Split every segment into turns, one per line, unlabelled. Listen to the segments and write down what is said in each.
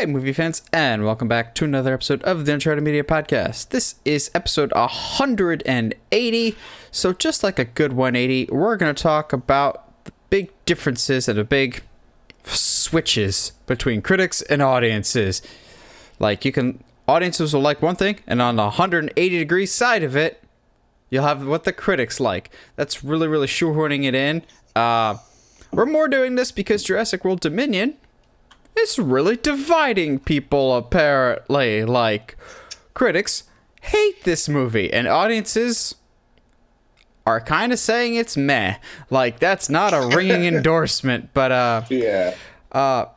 Hey, movie fans, and welcome back to another episode of the Uncharted Media Podcast. This is episode 180. So just like a good 180, we're going to talk about the big differences and the big switches between critics and audiences. Like, audiences will like one thing, and on the 180 degree side of it, you'll have what the critics like. That's really shoehorning it in. We're more doing this because Jurassic World Dominion is really dividing people, apparently. Like, critics hate this movie, and audiences are kind of saying it's meh. Like, that's not a ringing endorsement, but,
yeah.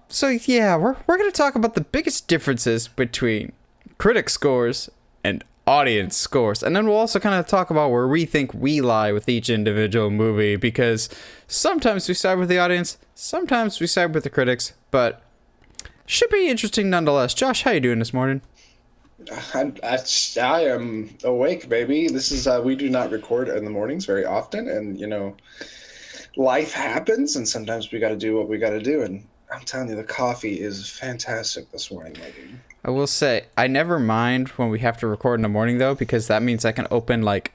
So, yeah, we're going to talk about the biggest differences between critic scores and audience scores. And then we'll also kind of talk about where we think we lie with each individual movie, because sometimes we side with the audience, sometimes we side with the critics, but should be interesting nonetheless. Josh, how you doing this morning?
I am awake, baby. This is we do not record in the mornings very often, and life happens, and sometimes we got to do what we got to do. And I'm telling you, the coffee is fantastic this morning, baby.
I will say, I never mind when we have to record in the morning, though, because that means I can open like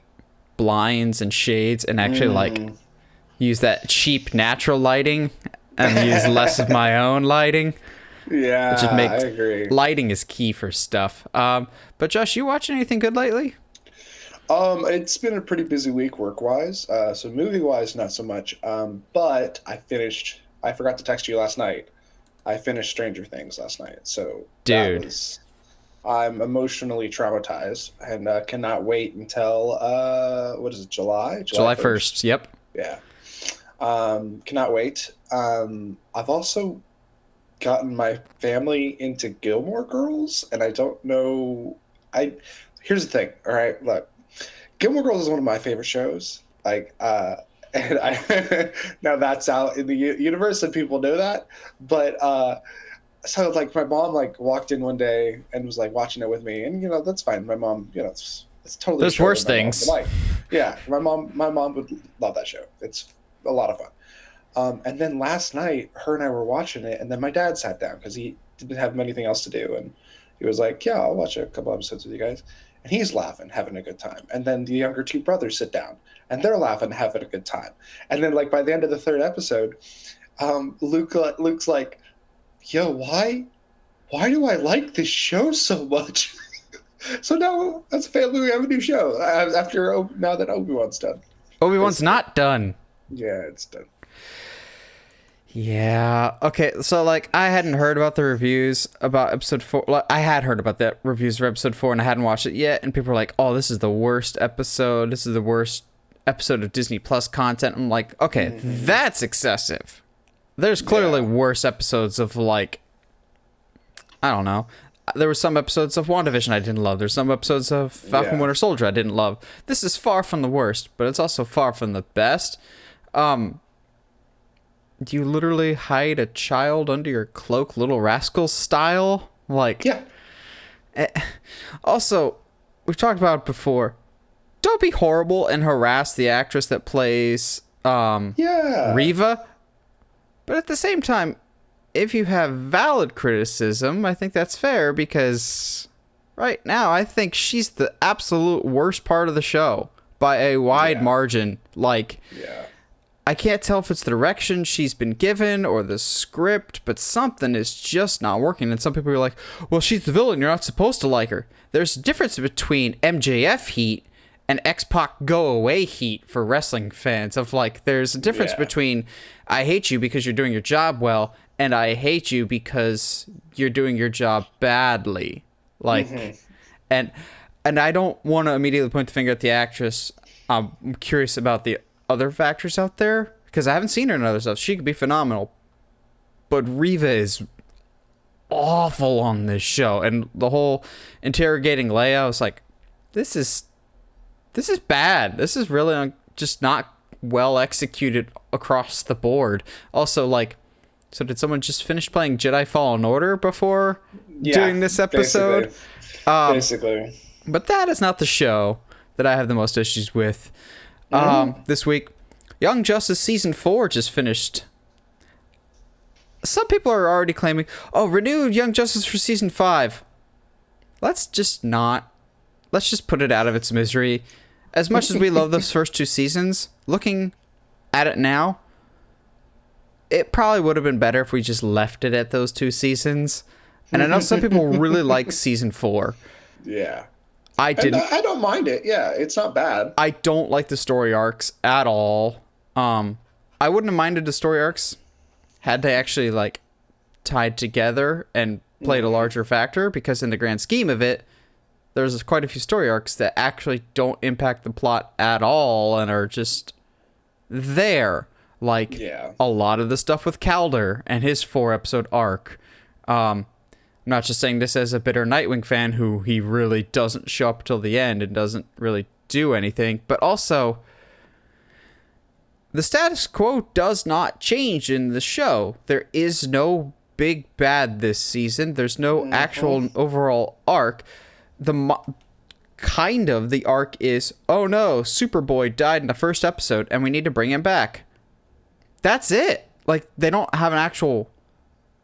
blinds and shades and actually use that cheap natural lighting and use less of my own lighting.
Yeah, I agree.
Lighting is key for stuff. But Josh, you watching anything good lately?
It's been a pretty busy week work-wise. So movie-wise, not so much. But I forgot to text you last night. I finished Stranger Things last night. So
dude,
I'm emotionally traumatized and cannot wait until what is it, July
1st. Yep.
Yeah. Cannot wait. I've also gotten my family into Gilmore Girls, and I don't know. Here's the thing. All right, look, Gilmore Girls is one of my favorite shows. Like, and I now that's out in the universe, and people know that. But so like my mom walked in one day and was like watching it with me, and that's fine. My mom, it's totally.
There's worse things.
Yeah, my mom would love that show. It's a lot of fun. And then last night, her and I were watching it, and then my dad sat down because he didn't have anything else to do, and he was like, "Yeah, I'll watch a couple episodes with you guys." And he's laughing, having a good time. And then the younger two brothers sit down, and they're laughing, having a good time. And then, by the end of the third episode, Luke's like, "Yo, why do I like this show so much?" So now, as a family, we have a new show now that Obi-Wan's done.
Obi-Wan's not done.
Yeah, it's done.
Yeah. Okay. So, I hadn't heard about the reviews about episode 4. I had heard about the reviews for episode 4, and I hadn't watched it yet. And people were like, "Oh, this is the worst episode. This is the worst episode of Disney Plus content." I'm like, okay, that's excessive. There's clearly worse episodes of I don't know. There were some episodes of WandaVision I didn't love. There's some episodes of Falcon Winter Soldier I didn't love. This is far from the worst, but it's also far from the best. Do you literally hide a child under your cloak, Little Rascals style?
Yeah.
Also, we've talked about it before. Don't be horrible and harass the actress that plays Reva. But at the same time, if you have valid criticism, I think that's fair, because right now I think she's the absolute worst part of the show by a wide margin. I can't tell if it's the direction she's been given or the script, but something is just not working. And some people are like, "Well, she's the villain. You're not supposed to like her." There's a difference between MJF heat and X-Pac go away heat for wrestling fans. There's a difference between "I hate you because you're doing your job well" and "I hate you because you're doing your job badly." And I don't want to immediately point the finger at the actress. I'm curious about the other factors out there, because I haven't seen her in other stuff. She could be phenomenal, but Reva is awful on this show, and the whole interrogating Leia, I was like, this is bad. This is really just not well executed across the board. Also, so did someone just finish playing Jedi Fallen Order before doing this episode?
Basically.
But that is not the show that I have the most issues with. This week, Young Justice Season 4 just finished. some people are already claiming, oh, renewed Young Justice for season 5. Let's just put it out of its misery. As much as we love those first 2 seasons, looking at it now, it probably would have been better if we just left it at those 2 seasons. And I know some people really like season 4.
Yeah.
I
don't mind it. Yeah, it's not bad.
I don't like the story arcs at all. I wouldn't have minded the story arcs had they actually like tied together and played a larger factor, because in the grand scheme of it, there's quite a few story arcs that actually don't impact the plot at all and are just there. Like a lot of the stuff with Calder and his 4-episode arc. I'm not just saying this as a bitter Nightwing fan who he really doesn't show up till the end and doesn't really do anything, but also the status quo does not change in the show. There is no big bad this season. There's no actual overall arc. The arc is, oh no, Superboy died in the first episode and we need to bring him back. That's it. Like, they don't have an actual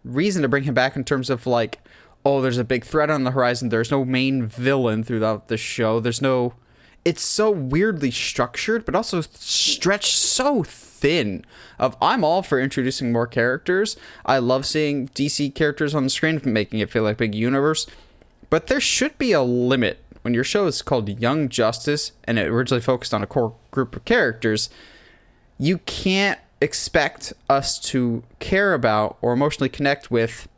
reason to bring him back in terms of like, oh, there's a big threat on the horizon. There's no main villain throughout the show. It's so weirdly structured, but also stretched so thin. I'm all for introducing more characters. I love seeing DC characters on the screen, making it feel like a big universe. But there should be a limit. When your show is called Young Justice, and it originally focused on a core group of characters, you can't expect us to care about or emotionally connect with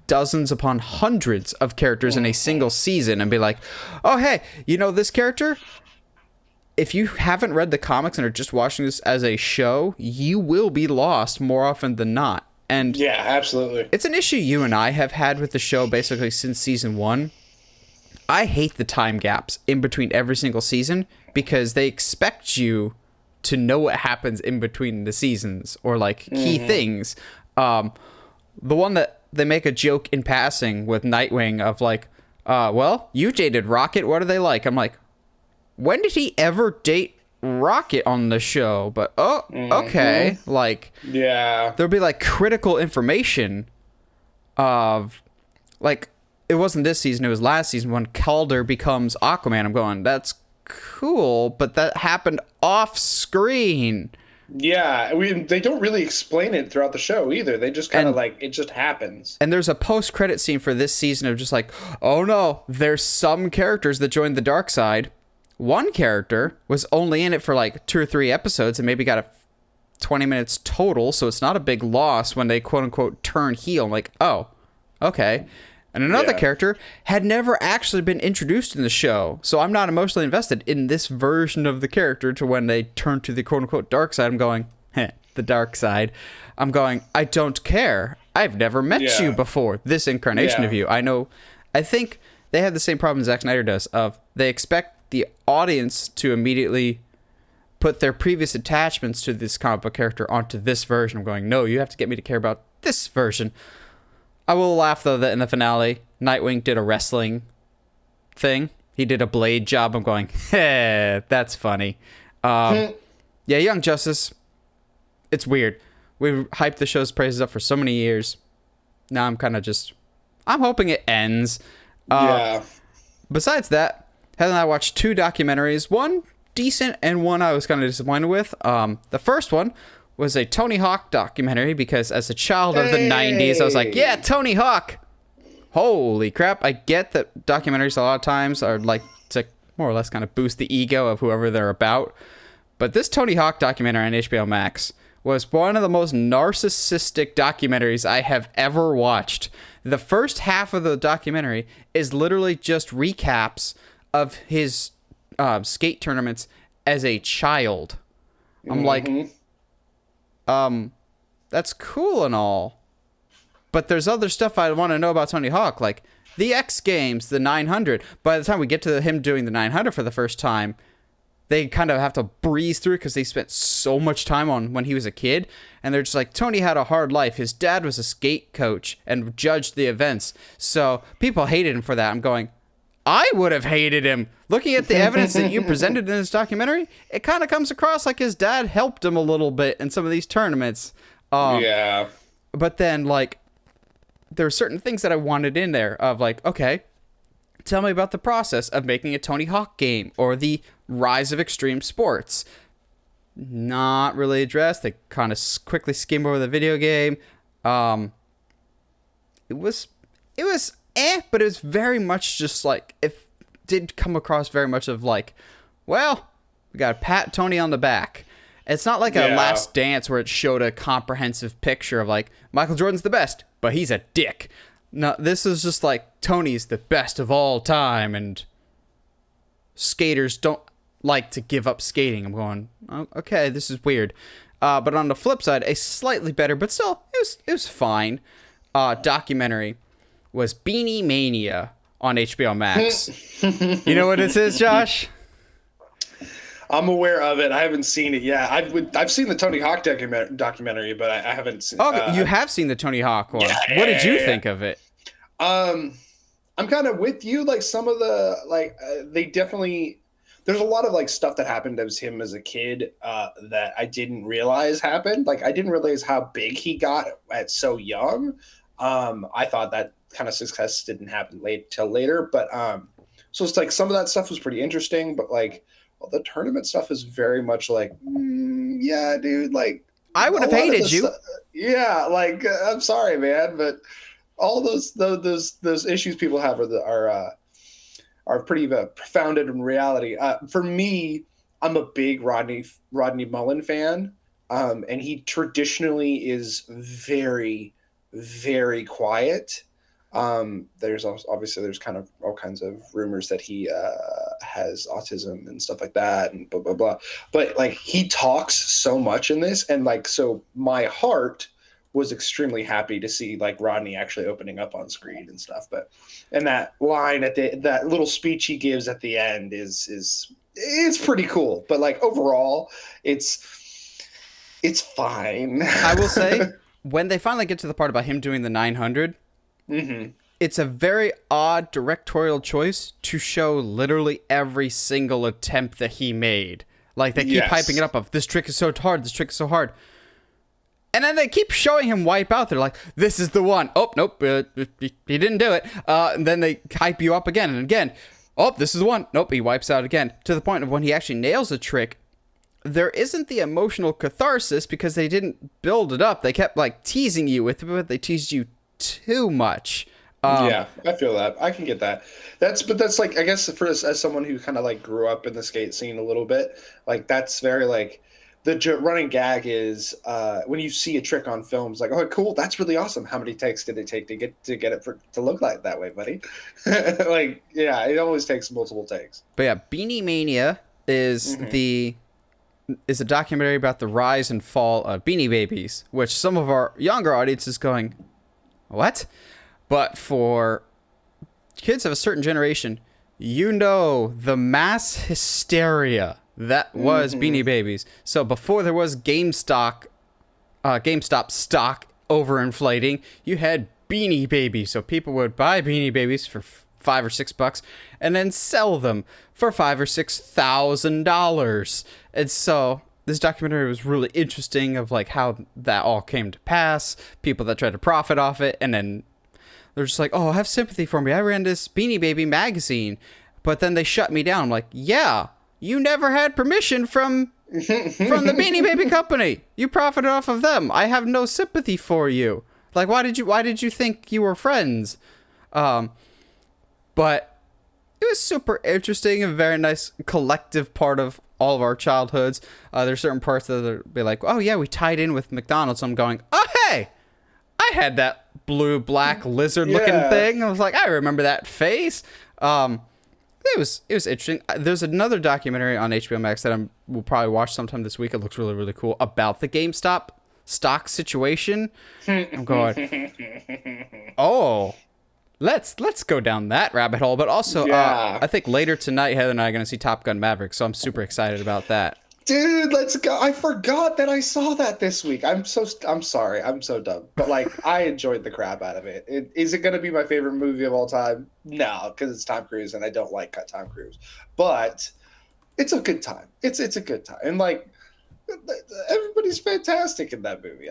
dozens upon hundreds of characters in a single season and be like, oh, hey, you know this character? If you haven't read the comics and are just watching this as a show, you will be lost more often than not. And
yeah, absolutely.
It's an issue you and I have had with the show basically since season 1. I hate the time gaps in between every single season because they expect you to know what happens in between the seasons or like key things. The one that they make a joke in passing with Nightwing of like, well, you dated Rocket. What are they like? I'm like, when did he ever date Rocket on the show? But okay, like,
yeah,
there'll be like critical information of like, it wasn't this season, it was last season when Calder becomes Aquaman. I'm going, that's cool, but that happened off screen.
Yeah, they don't really explain it throughout the show either. They just kind of like, it just happens.
And there's a post-credit scene for this season of just like, oh no, there's some characters that joined the dark side. One character was only in it for like 2 or 3 episodes and maybe got 20 minutes total, so it's not a big loss when they quote-unquote turn heel. I'm like, oh, okay. And another character had never actually been introduced in the show, so I'm not emotionally invested in this version of the character to when they turn to the quote-unquote dark side. I'm going, the dark side. I'm going, I don't care. I've never met you before, this incarnation of you. I think they have the same problem Zack Snyder does, of they expect the audience to immediately put their previous attachments to this comic book character onto this version. I'm going, no, you have to get me to care about this version. I will laugh, though, that in the finale, Nightwing did a wrestling thing. He did a blade job. I'm going, that's funny. Yeah, Young Justice, it's weird. We've hyped the show's praises up for so many years. Now I'm kind of just, I'm hoping it ends. Besides that, Heather and I watched 2 documentaries. One decent and one I was kind of disappointed with. The first one was a Tony Hawk documentary because as a child of the 90s, I was like, yeah, Tony Hawk. Holy crap. I get that documentaries a lot of times are like to more or less kind of boost the ego of whoever they're about. But this Tony Hawk documentary on HBO Max was one of the most narcissistic documentaries I have ever watched. The first half of the documentary is literally just recaps of his skate tournaments as a child. I'm like, that's cool and all, but there's other stuff I want to know about Tony Hawk, like the X Games, the 900. By the time we get to him doing the 900 for the first time, they kind of have to breeze through because they spent so much time on when he was a kid, and they're just like, Tony had a hard life. His dad was a skate coach and judged the events, so people hated him for that. I'm going, I would have hated him. Looking at the evidence that you presented in this documentary, it kind of comes across like his dad helped him a little bit in some of these tournaments.
Yeah.
But then, like, there are certain things that I wanted in there of like, okay, tell me about the process of making a Tony Hawk game or the rise of extreme sports. Not really addressed. They kind of quickly skim over the video game. It was but it was very much just like, it did come across very much of like, well, we got to pat Tony on the back. It's not like a Last Dance where it showed a comprehensive picture of like, Michael Jordan's the best, but he's a dick. No, this is just like, Tony's the best of all time, and skaters don't like to give up skating. I'm going, oh, okay, this is weird. But on the flip side, a slightly better, but still, it was fine, documentary was Beanie Mania on HBO Max. You know what this is, Josh?
I'm aware of it. I haven't seen it yet. I've seen the Tony Hawk documentary, but I haven't seen.
Oh, you have seen the Tony Hawk one.
Yeah,
what did you think of it?
I'm kind of with you. Like some of the they definitely. There's a lot of like stuff that happened as him as a kid that I didn't realize happened. Like I didn't realize how big he got at so young. I thought that kind of success didn't happen till later, but so it's like some of that stuff was pretty interesting, but like. Well, the tournament stuff is very much like, yeah, dude. Like,
I would have hated you.
Yeah, like I'm sorry, man, but all those issues people have are pretty founded in reality. For me, I'm a big Rodney Mullen fan, and he traditionally is very, very quiet. There's obviously kind of all kinds of rumors that he has autism and stuff like that and blah blah blah, but like he talks so much in this, and like so my heart was extremely happy to see like Rodney actually opening up on screen and stuff. But and that line that little speech he gives at the end is pretty cool. But like overall it's fine.
I will say when they finally get to the part about him doing the 900, it's a very odd directorial choice to show literally every single attempt that he made. Like, they keep hyping it up of, this trick is so hard, this trick is so hard. And then they keep showing him wipe out. They're like, this is the one. Oh, nope, he didn't do it. And then they hype you up again and again. Oh, this is the one. Nope, he wipes out again. To the point of when he actually nails a trick, there isn't the emotional catharsis because they didn't build it up. They kept, like, teasing you with it, but they teased you too much.
Yeah, I feel that. I can get that. That's like, I guess as someone who kind of like grew up in the skate scene a little bit, like that's very like the running gag is when you see a trick on films, like, oh, cool, that's really awesome. How many takes did it take to get it to look like that way, buddy? Like, yeah, it always takes multiple takes.
But yeah, Beanie Mania is a documentary about the rise and fall of Beanie Babies, which some of our younger audience is going, what? But for kids of a certain generation, you know the mass hysteria that was Beanie Babies. So before there was GameStop stock overinflating, you had Beanie Babies. So people would buy Beanie Babies for $5 or $6 and then sell them for $5,000 or $6,000. And so this documentary was really interesting of like how that all came to pass, people that tried to profit off it, and then they're just like, oh, have sympathy for me. I ran this Beanie Baby magazine, but then they shut me down. I'm like, yeah, you never had permission from the Beanie Baby company. You profited off of them. I have no sympathy for you. Like, why did you think you were friends? But it was super interesting, a very nice collective part of all of our childhoods. There's certain parts that would be like, oh yeah, we tied in with McDonald's. I'm going, oh hey, I had that blue black lizard looking thing. I was like, I remember that face. It was interesting. There's another documentary on HBO Max that we'll probably watch sometime this week. It looks really, really cool about the GameStop stock situation. I'm going, oh, let's go down that rabbit hole. But also, I think later tonight, Heather and I are going to see Top Gun Maverick, so I'm super excited about that.
Dude, let's go. I forgot that I saw that this week. I'm sorry. I'm so dumb. But like, I enjoyed the crap out of it. Is it going to be my favorite movie of all time? No, because it's Tom Cruise and I don't like Tom Cruise. But it's a good time. It's a good time. And like, everybody's fantastic in that movie.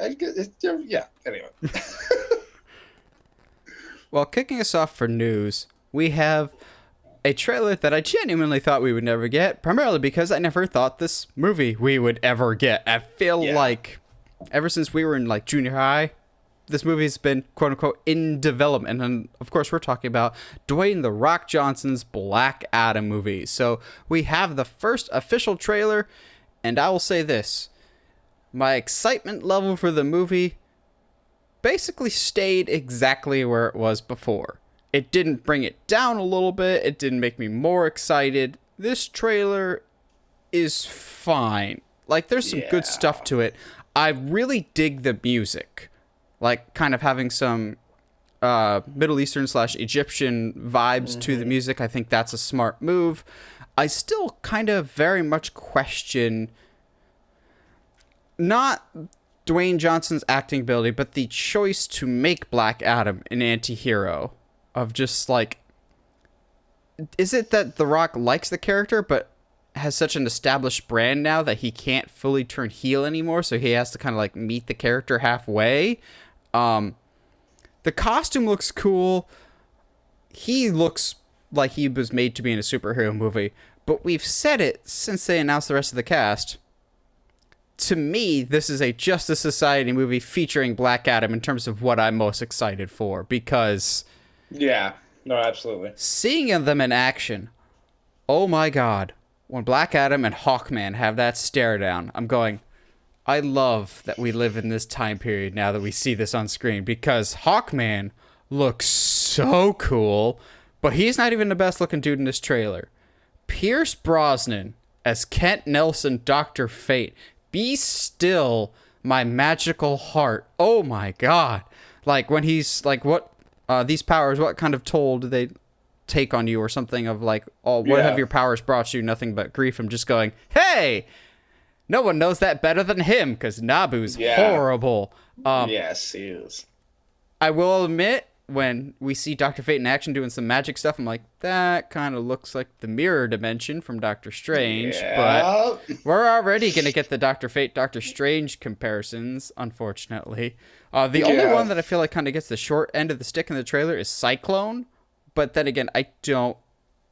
Yeah. Anyway.
Well, kicking us off for news, we have a trailer that I genuinely thought we would never get, primarily because I never thought this movie we would ever get. I feel like ever since we were in like junior high, this movie's been quote unquote in development. And of course, we're talking about Dwayne "The Rock" Johnson's Black Adam movie. So we have the first official trailer, and I will say this: my excitement level for the movie basically stayed exactly where it was before. It didn't bring it down a little bit. It didn't make me more excited. This trailer is fine. Like, there's some good stuff to it. I really dig the music. Like, kind of having some Middle Eastern / Egyptian vibes to the music. I think that's a smart move. I still kind of very much question not Dwayne Johnson's acting ability, but the choice to make Black Adam an anti-hero. Of just like, is it that The Rock likes the character but has such an established brand now that he can't fully turn heel anymore, so he has to kind of like meet the character halfway? The costume looks cool. He looks like he was made to be in a superhero movie, but we've said it since they announced the rest of the cast. To me, this is a Justice Society movie featuring Black Adam in terms of what I'm most excited for, because
yeah, no, absolutely.
Seeing them in action, oh my god, when Black Adam and Hawkman have that stare down, I'm going, I love that we live in this time period now that we see this on screen, because Hawkman looks so cool, but he's not even the best looking dude in this trailer. Pierce Brosnan as Kent Nelson, Dr. Fate. Be still, my magical heart. Oh my god. Like, when he's like, what, these powers, what kind of toll do they take on you, or something of like, oh, what have your powers brought you? Nothing but grief. I'm just going, hey, no one knows that better than him, because Nabu's horrible.
Yes, he is.
I will admit, when we see Dr. Fate in action doing some magic stuff, I'm like, that kind of looks like the mirror dimension from Doctor Strange, but we're already going to get the Dr. Fate, Doctor Strange comparisons, unfortunately. The only one that I feel like kind of gets the short end of the stick in the trailer is Cyclone, but then again, I don't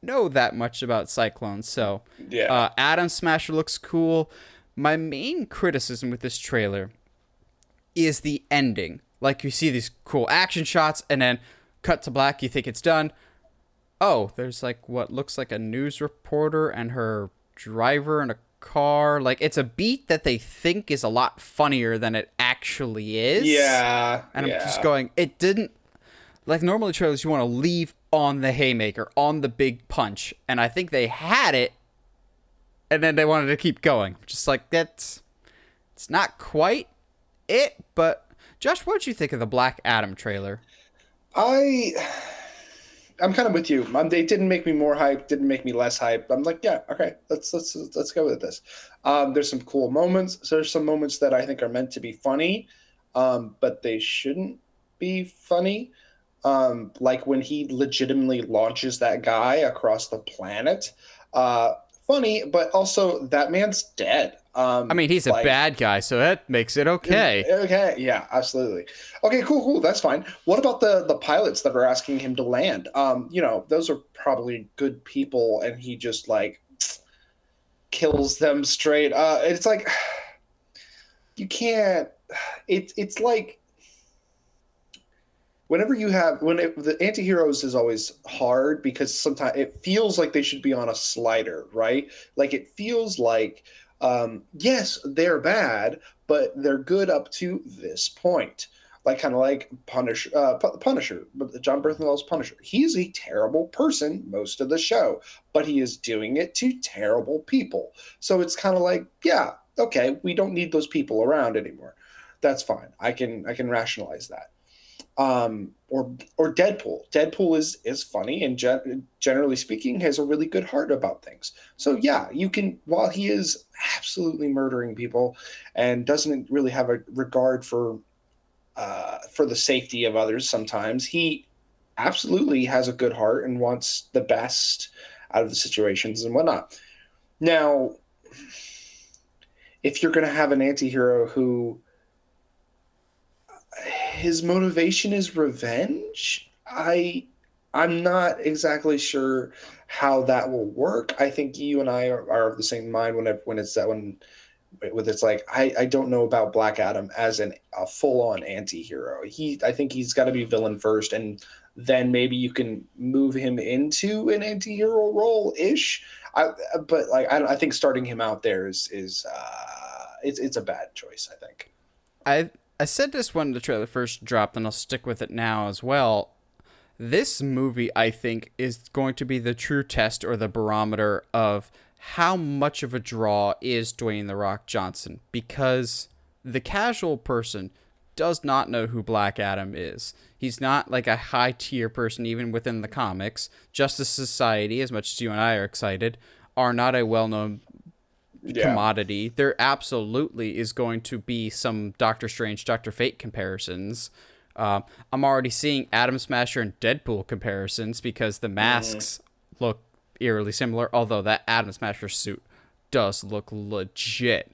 know that much about Cyclone, so Atom Smasher looks cool. My main criticism with this trailer is the ending. Like, you see these cool action shots, and then cut to black, you think it's done. Oh, there's like what looks like a news reporter and her driver in a car. Like, it's a beat that they think is a lot funnier than it actually is.
Yeah.
And I'm just going, it didn't, like, normally trailers, you want to leave on the haymaker, on the big punch. And I think they had it, and then they wanted to keep going. Just like, it's not quite it, but Josh, what did you think of the Black Adam trailer?
I'm kind of with you. They didn't make me more hyped, didn't make me less hyped. I'm like, yeah, okay, let's go with this. There's some cool moments. So there's some moments that I think are meant to be funny, but they shouldn't be funny. Like when he legitimately launches that guy across the planet. Funny, but also that man's dead.
I mean, he's a bad guy, so that makes it okay.
Okay, yeah, absolutely. Okay, cool, that's fine. What about the pilots that are asking him to land? Those are probably good people, and he just like kills them straight. It's like you can't. It's like the anti-heroes is always hard, because sometimes it feels like they should be on a slider, right? Like, it feels like, yes, they're bad, but they're good up to this point. Like, kind of like Punisher, John Bernthal's Punisher. He's a terrible person most of the show, but he is doing it to terrible people. So it's kind of like, yeah, okay, we don't need those people around anymore. That's fine. I can rationalize that. Or Deadpool. Deadpool is funny, and generally speaking has a really good heart about things. So yeah, you can, while he is absolutely murdering people and doesn't really have a regard for the safety of others, sometimes he absolutely has a good heart and wants the best out of the situations and whatnot. Now, if you're going to have an anti-hero who his motivation is revenge, I'm not exactly sure how that will work. I think you and I are of the same mind when it's like I don't know about Black Adam as a full-on anti-hero. I think he's got to be villain first, and then maybe you can move him into an anti-hero role ish. I think starting him out there is it's a bad choice, I think.
I said this when the trailer first dropped, and I'll stick with it now as well. This movie, I think, is going to be the true test or the barometer of how much of a draw is Dwayne "The Rock" Johnson, because the casual person does not know who Black Adam is. He's not like a high tier person even within the comics. Justice Society, as much as you and I are excited, are not a well-known commodity. There absolutely is going to be some Doctor Strange, Doctor Fate comparisons. I'm already seeing Atom Smasher and Deadpool comparisons because the masks look eerily similar, although that Atom Smasher suit does look legit.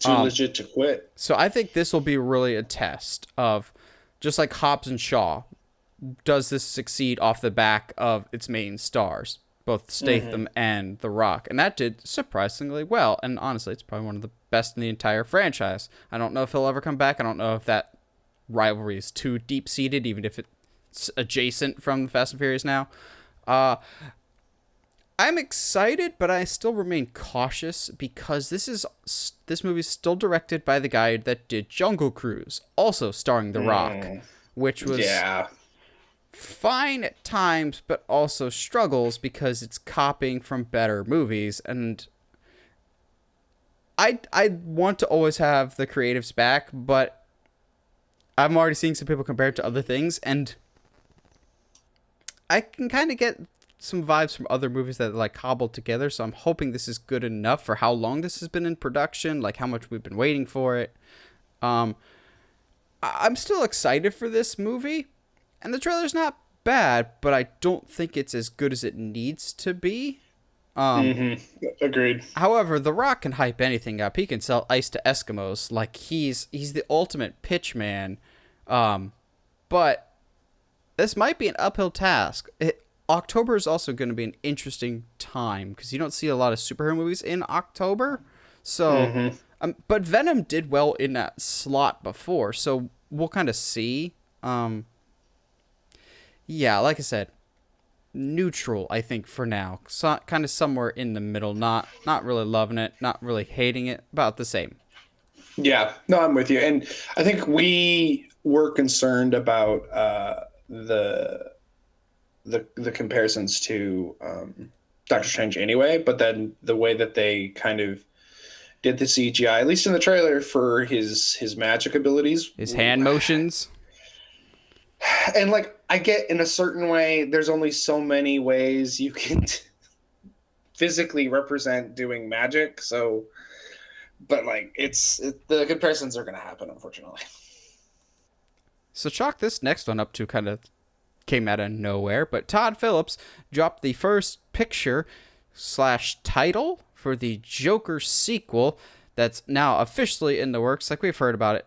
Too legit to quit.
So I think this will be really a test of, just like Hobbs and Shaw, does this succeed off the back of its main stars, both Statham and The Rock? And that did surprisingly well. And honestly, it's probably one of the best in the entire franchise. I don't know if he'll ever come back. I don't know if that rivalry is too deep-seated, even if it's adjacent from Fast and Furious now. I'm excited, but I still remain cautious because this movie is still directed by the guy that did Jungle Cruise, also starring The Rock, which was fine at times, but also struggles because it's copying from better movies. And I want to always have the creatives back, but I'm already seeing some people compare it to other things, and I can kind of get some vibes from other movies that like cobbled together, so I'm hoping this is good enough for how long this has been in production, like how much we've been waiting for it. I'm still excited for this movie, and the trailer's not bad, but I don't think it's as good as it needs to be.
Agreed.
However, The Rock can hype anything up. He can sell ice to Eskimos. Like, he's the ultimate pitch man. But this might be an uphill task. October is also going to be an interesting time because you don't see a lot of superhero movies in October. So, but Venom did well in that slot before, so we'll kind of see. Yeah, like I said, neutral, I think, for now. So, kind of somewhere in the middle. Not really loving it, not really hating it, about the same.
Yeah, no, I'm with you. And I think we were concerned about the comparisons to Doctor Strange anyway, but then the way that they kind of did the CGI, at least in the trailer, for his magic abilities.
His hand motions.
And, like, I get in a certain way, there's only so many ways you can physically represent doing magic, so... But, like, the comparisons are going to happen, unfortunately.
So chalk this next one up to kind of came out of nowhere, but Todd Phillips dropped the first picture/title for the Joker sequel that's now officially in the works. Like, we've heard about it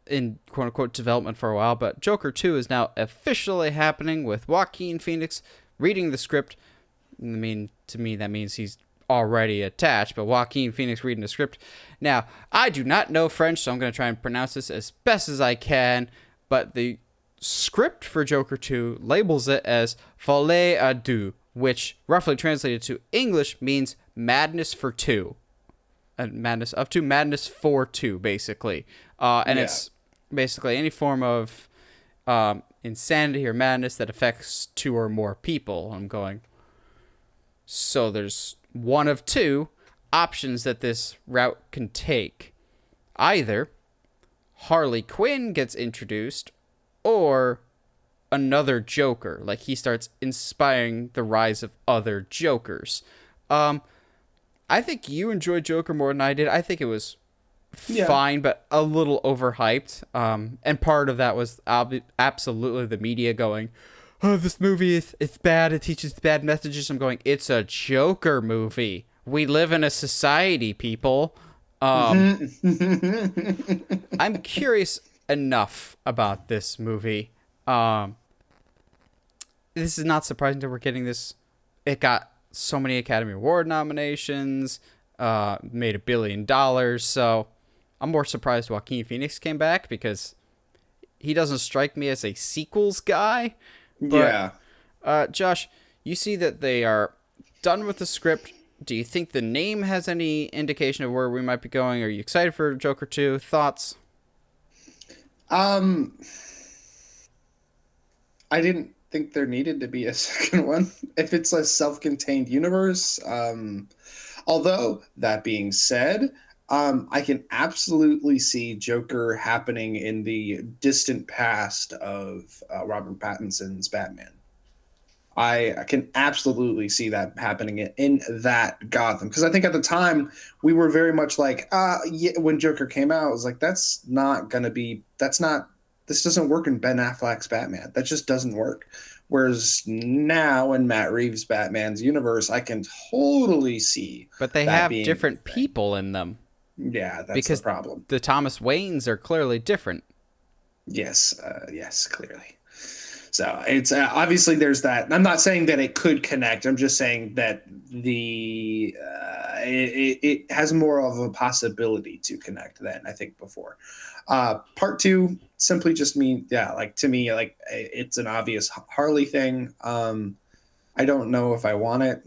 in quote-unquote development for a while, but Joker 2 is now officially happening with Joaquin Phoenix reading the script. I mean, to me, that means he's already attached, but Joaquin Phoenix reading the script. Now, I do not know French, so I'm going to try and pronounce this as best as I can, but the script for Joker 2 labels it as Folie à Deux, which roughly translated to English means madness for two. Madness of two, madness for two, basically. It's basically any form of insanity or madness that affects two or more people. I'm going, so there's one of two options that this route can take. Either Harley Quinn gets introduced, or another Joker. Like, he starts inspiring the rise of other Jokers. I think you enjoyed Joker more than I did. I think it was fine, but a little overhyped. And part of that was absolutely the media going, oh, this movie it's bad, it teaches bad messages. I'm going, it's a Joker movie. We live in a society, people. I'm curious enough about this movie. This is not surprising that we're getting this. It got so many Academy Award nominations, made $1 billion. So I'm more surprised Joaquin Phoenix came back because he doesn't strike me as a sequels guy. But, yeah. Josh, you see that they are done with the script. Do you think the name has any indication of where we might be going? Are you excited for Joker 2? Thoughts?
I didn't think there needed to be a second one if it's a self-contained universe. Although, that being said, I can absolutely see Joker happening in the distant past of Robert Pattinson's Batman. I can absolutely see that happening in that Gotham. Because I think at the time, we were very much like, when Joker came out, I was like, this doesn't work in Ben Affleck's Batman. That just doesn't work. Whereas now in Matt Reeves' Batman's universe, I can totally see.
But they have different people in them.
Yeah, that's the problem.
The Thomas Waynes are clearly different.
Yes, clearly. So it's obviously there's that. I'm not saying that it could connect. I'm just saying that it has more of a possibility to connect than I think before. Part 2 simply just mean, to me, like it's an obvious Harley thing. I don't know if I want it.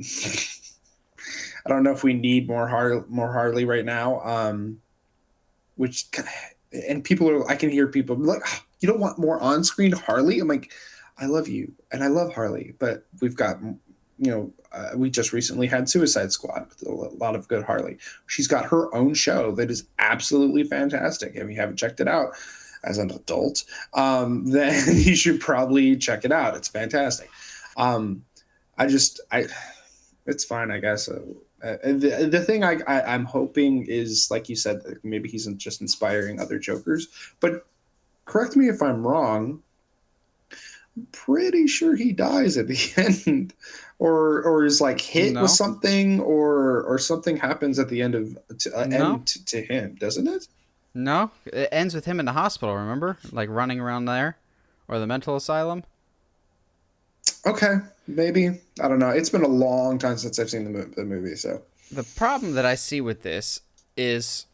I don't know if we need more Harley right now. And I can hear people like, oh, you don't want more on-screen Harley? I'm like, I love you and I love Harley, but we've got, we just recently had Suicide Squad with a lot of good Harley. She's got her own show that is absolutely fantastic. If you haven't checked it out as an adult, then you should probably check it out. It's fantastic. It's fine, I guess. The thing I'm hoping is, like you said, that maybe he's just inspiring other Jokers, but correct me if I'm wrong. I'm pretty sure he dies at the end, or is like hit with something, or something happens at the end to him, doesn't it?
No, it ends with him in the hospital. Remember, like running around there, or the mental asylum.
Okay, maybe, I don't know. It's been a long time since I've seen the movie, so
the problem that I see with this is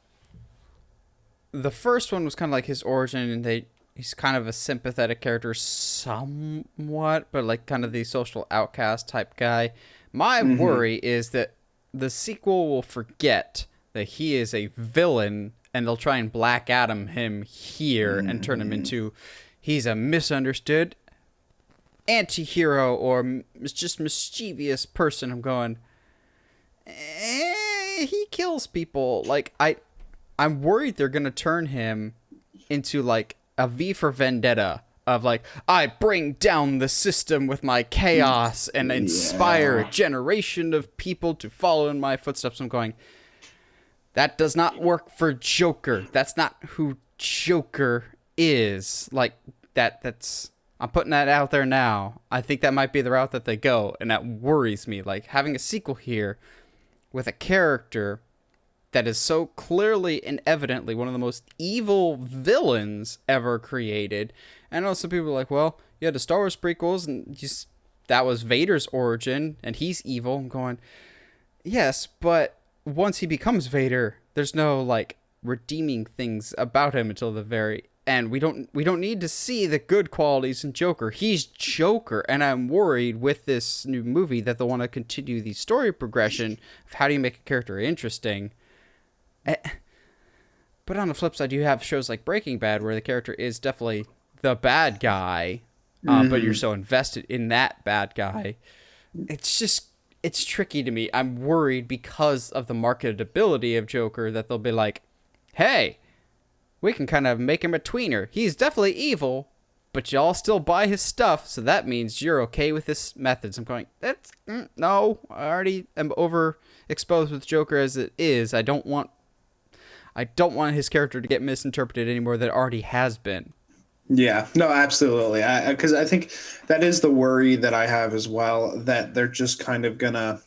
the first one was kind of like his origin, and he's kind of a sympathetic character somewhat, but like kind of the social outcast type guy. My worry is that the sequel will forget that he is a villain, and they'll try and Black Adam him here and turn him into he's a misunderstood anti-hero or just mischievous person. I'm going, he kills people. Like, I'm worried they're going to turn him into like a V for Vendetta of like, I bring down the system with my chaos and inspire a generation of people to follow in my footsteps. I'm going, that does not work for Joker. That's not who Joker is. Like, that's I'm putting that out there now. I think that might be the route that they go, and that worries me. Like, having a sequel here with a character that is so clearly and evidently one of the most evil villains ever created. And I know some people are like, well, you had the Star Wars prequels, and that was Vader's origin, and he's evil. I'm going, yes, but once he becomes Vader, there's no, like, redeeming things about him until the very end. We don't need to see the good qualities in Joker. He's Joker, and I'm worried with this new movie that they'll want to continue the story progression of how do you make a character interesting. But on the flip side, you have shows like Breaking Bad where the character is definitely the bad guy, but you're so invested in that bad guy. It's tricky to me. I'm worried because of the marketability of Joker that they'll be like, hey, we can kind of make him a tweener. He's definitely evil, but y'all still buy his stuff, so that means you're okay with his methods. I'm going, no, I already am overexposed with Joker as it is. I don't want his character to get misinterpreted anymore than it already has been.
Yeah, no, absolutely. Because I think that is the worry that I have as well, that they're just kind of gonna,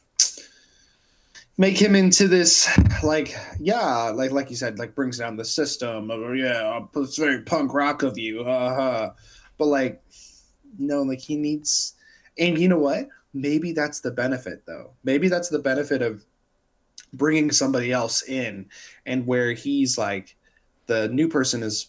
make him into this, like, yeah, like you said, like brings down the system of, yeah, it's very punk rock of you, but like, no, like he needs, and you know what, maybe that's the benefit, though. Maybe that's the benefit of bringing somebody else in, and where he's like, the new person is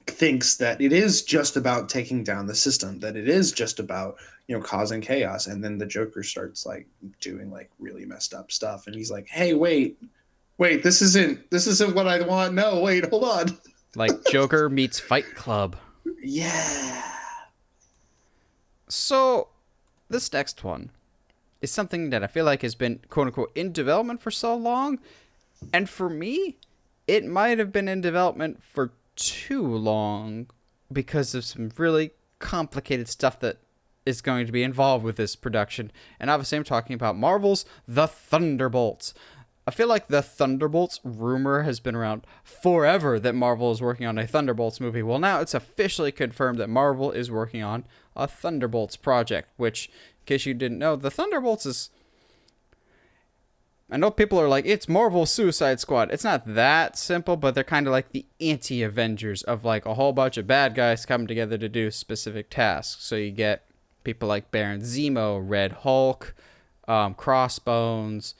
thinks that it is just about taking down the system, that it is just about, causing chaos. And then the Joker starts like doing like really messed up stuff. And he's like, hey, wait, this isn't what I want. No, wait, hold on.
Like Joker meets Fight Club.
Yeah.
So this next one is something that I feel like has been quote unquote in development for so long. And for me, it might have been in development for too long because of some really complicated stuff that is going to be involved with this production. And obviously I'm talking about Marvel's The Thunderbolts. I feel like the Thunderbolts rumor has been around forever that Marvel is working on a Thunderbolts movie. Well, now it's officially confirmed that Marvel is working on a Thunderbolts project, which, in case you didn't know, the Thunderbolts is... I know people are like, it's Marvel Suicide Squad. It's not that simple, but they're kind of like the anti-Avengers of like a whole bunch of bad guys coming together to do specific tasks. So you get people like Baron Zemo, Red Hulk, Crossbones,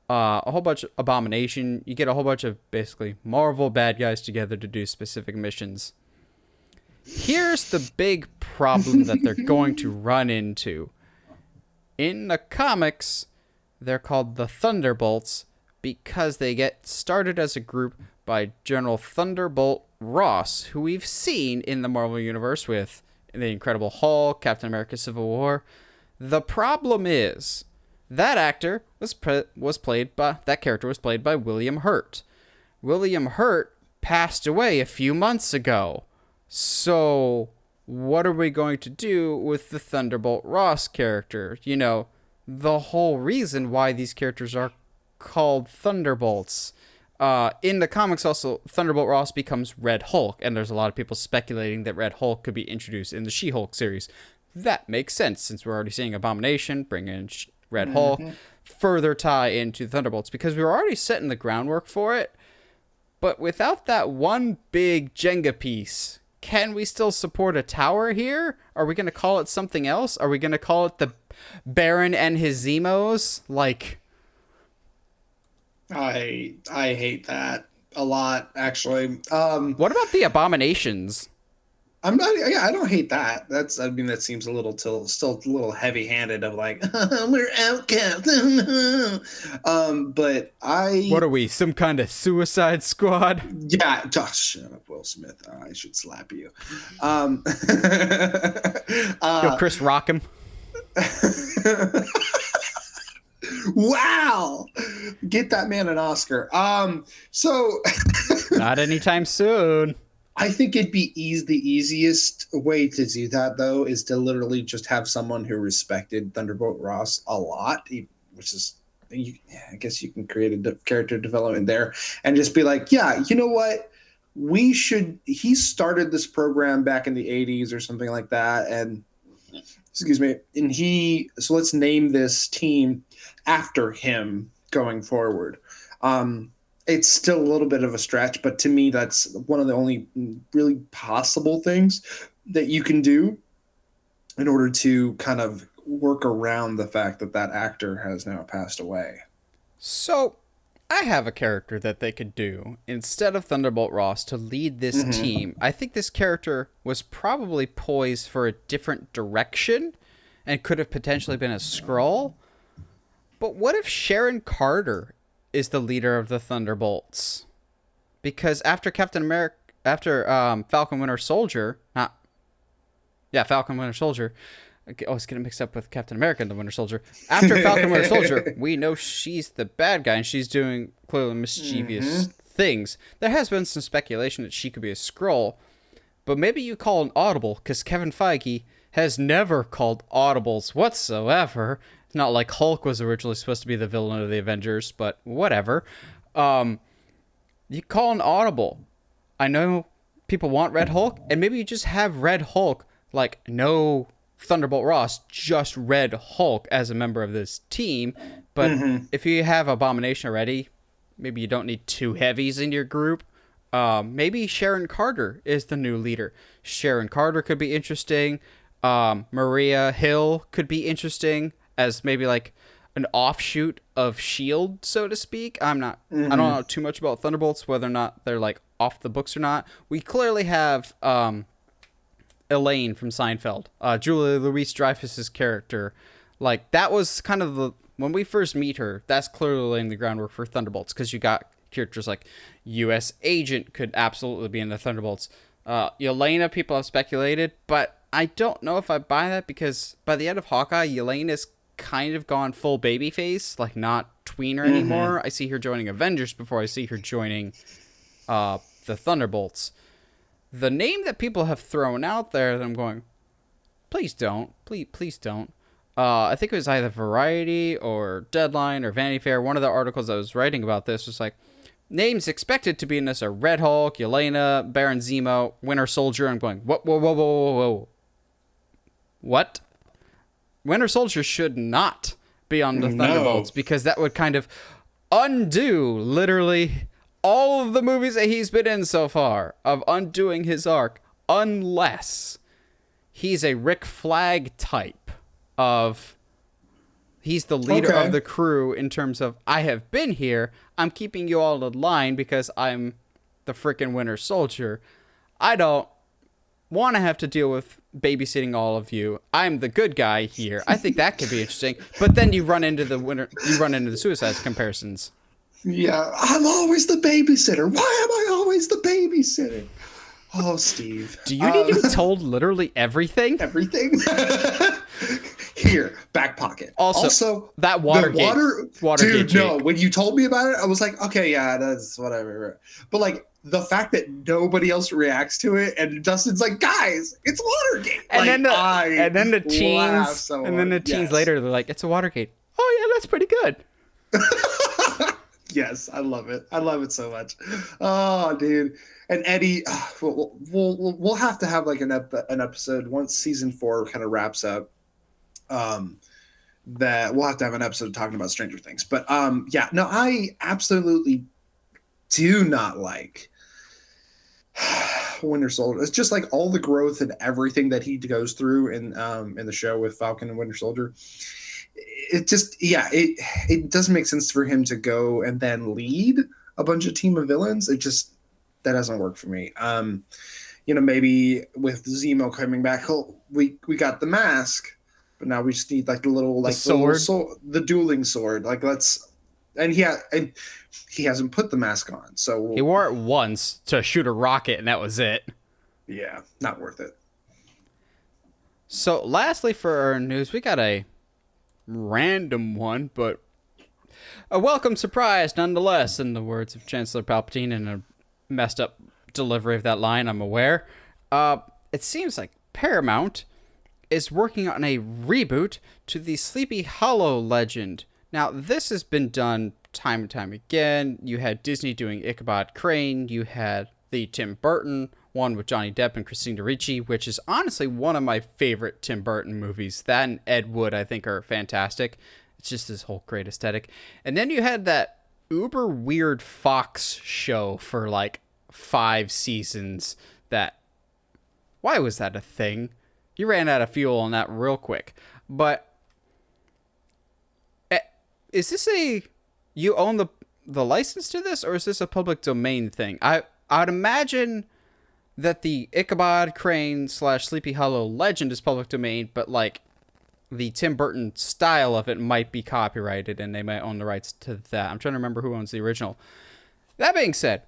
a whole bunch of Abomination. You get a whole bunch of basically Marvel bad guys together to do specific missions. Here's the big problem that they're going to run into. In the comics, they're called the Thunderbolts because they get started as a group by General Thunderbolt Ross, who we've seen in the Marvel Universe with The Incredible Hulk, Captain America Civil War. The problem is that actor was played by William Hurt. William Hurt passed away a few months ago. So what are we going to do with the Thunderbolt Ross character? You know, the whole reason why these characters are called Thunderbolts. In the comics also, Thunderbolt Ross becomes Red Hulk, and there's a lot of people speculating that Red Hulk could be introduced in the She-Hulk series. That makes sense, since we're already seeing Abomination, bring in Red Hulk, further tie into Thunderbolts, because we were already setting the groundwork for it, but without that one big Jenga piece, can we still support a tower here? Are we going to call it something else? Are we going to call it the Baron and his Zemos? Like,
I hate that a lot, actually.
what about the Abominations?
I'm not. Yeah, I don't hate that. That seems a little still a little heavy-handed. Of like, we're outcasts. But
What are we? Some kind of Suicide Squad?
Yeah. Shut up, Will Smith. I should slap you.
Yo, Chris Rock him.
Wow, get that man an Oscar. So
Not anytime soon.
I think it'd be the easiest way to do that, though, is to literally just have someone who respected Thunderbolt Ross a lot, which is, I guess you can create a character development there and just be like, yeah, you know what? He started this program back in the 80s or something like that. And excuse me. And so let's name this team after him going forward. It's still a little bit of a stretch, but to me, that's one of the only really possible things that you can do in order to kind of work around the fact that that actor has now passed away.
So, I have a character that they could do instead of Thunderbolt Ross to lead this team. I think this character was probably poised for a different direction and could have potentially been a Skrull. But what if Sharon Carter is the leader of the Thunderbolts? Because after Falcon Winter Soldier, Falcon Winter Soldier. I was getting mixed up with Captain America and the Winter Soldier. After Falcon Winter Soldier, we know she's the bad guy and she's doing clearly mischievous things. There has been some speculation that she could be a Skrull, but maybe you call an audible, because Kevin Feige has never called audibles whatsoever. Not like Hulk was originally supposed to be the villain of the Avengers, but whatever. You call an audible. I know people want Red Hulk, and maybe you just have Red Hulk, like, no Thunderbolt Ross, just Red Hulk as a member of this team, But if you have Abomination already, maybe you don't need two heavies in your group. Maybe Sharon Carter is the new leader. Sharon Carter could be interesting. Maria Hill could be interesting as maybe like an offshoot of S.H.I.E.L.D., so to speak. I don't know too much about Thunderbolts, whether or not they're like off the books or not. We clearly have Elaine from Seinfeld, Julia Louis-Dreyfus's character. Like, that was kind of when we first meet her, that's clearly laying the groundwork for Thunderbolts, because you got characters like U.S. Agent could absolutely be in the Thunderbolts. Yelena, people have speculated, but I don't know if I buy that, because by the end of Hawkeye, Yelena's kind of gone full babyface, like not tweener anymore. I see her joining Avengers before I see her joining the Thunderbolts. The name that people have thrown out there that I'm going, please don't. Please don't. I think it was either Variety or Deadline or Vanity Fair. One of the articles I was writing about this was like, names expected to be in this are Red Hulk, Yelena, Baron Zemo, Winter Soldier. I'm going, whoa. What? Winter Soldier should not be on the Thunderbolts, because that would kind of undo literally all of the movies that he's been in so far of undoing his arc, unless he's a Rick Flag type of he's the leader of the crew in terms of, I have been here, I'm keeping you all in line because I'm the freaking Winter Soldier. I don't want to have to deal with babysitting all of you. I'm the good guy here. I think that could be interesting. But then you run into the Suicide comparisons.
Yeah, I'm always the babysitter. Why am I always the babysitter? Oh, Steve.
Do you need to be told literally everything?
Everything? Here, back pocket. Also
that Watergate.
Dude, no, when you told me about it, I was like, okay, yeah, that's whatever. But like, the fact that nobody else reacts to it, and Dustin's like, guys, it's Watergate.
And
like,
then the teens later, they're like, it's a Watergate. Oh yeah, that's pretty good.
Yes, I love it. I love it so much. Oh, dude. And Eddie, we'll have to have like an episode once season 4 kind of wraps up. That we'll have to have an episode talking about Stranger Things. But yeah, no, I absolutely do not like Winter Soldier. It's just like all the growth and everything that he goes through in the show with Falcon and Winter Soldier. It just, yeah, it doesn't make sense for him to go and then lead a bunch of team of villains. It just, that doesn't work for me. Maybe with Zemo coming back, we got the mask, but now we just need like the little, like the dueling sword. Like and he hasn't put the mask on, so
he wore it once to shoot a rocket, and that was it.
Yeah, not worth it.
So, lastly, for our news, we got a random one, but a welcome surprise nonetheless, in the words of Chancellor Palpatine, in a messed up delivery of that line, I'm aware. It seems like Paramount is working on a reboot to the Sleepy Hollow legend. Now, this has been done time and time again. You had Disney doing Ichabod Crane. You had the Tim Burton one with Johnny Depp and Christina Ricci, which is honestly one of my favorite Tim Burton movies. That and Ed Wood, I think, are fantastic. It's just this whole great aesthetic. And then you had that uber weird Fox show for like 5 seasons that... Why was that a thing? You ran out of fuel on that real quick. But... Is this you own the license to this, or is this a public domain thing? I'd imagine that the Ichabod Crane / Sleepy Hollow legend is public domain, but like the Tim Burton style of it might be copyrighted and they might own the rights to that. I'm trying to remember who owns the original. That being said,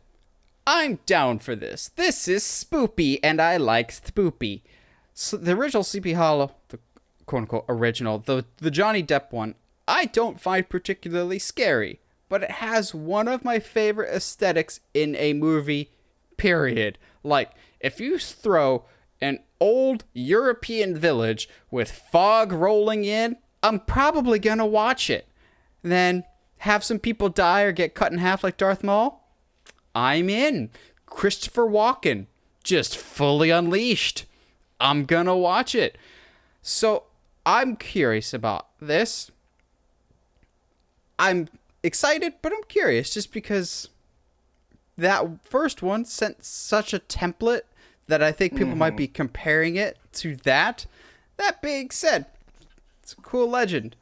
I'm down for this. This is spoopy and I like spoopy. So the original Sleepy Hollow, the quote unquote original, the Johnny Depp one, I don't find particularly scary, but it has one of my favorite aesthetics in a movie, period. Like, if you throw an old European village with fog rolling in, I'm probably gonna watch it. Then have some people die or get cut in half like Darth Maul, I'm in. Christopher Walken, just fully unleashed. I'm gonna watch it. So, I'm curious about this. I'm excited, but I'm curious just because that first one sent such a template that I think people might be comparing it to that. That being said, it's a cool legend.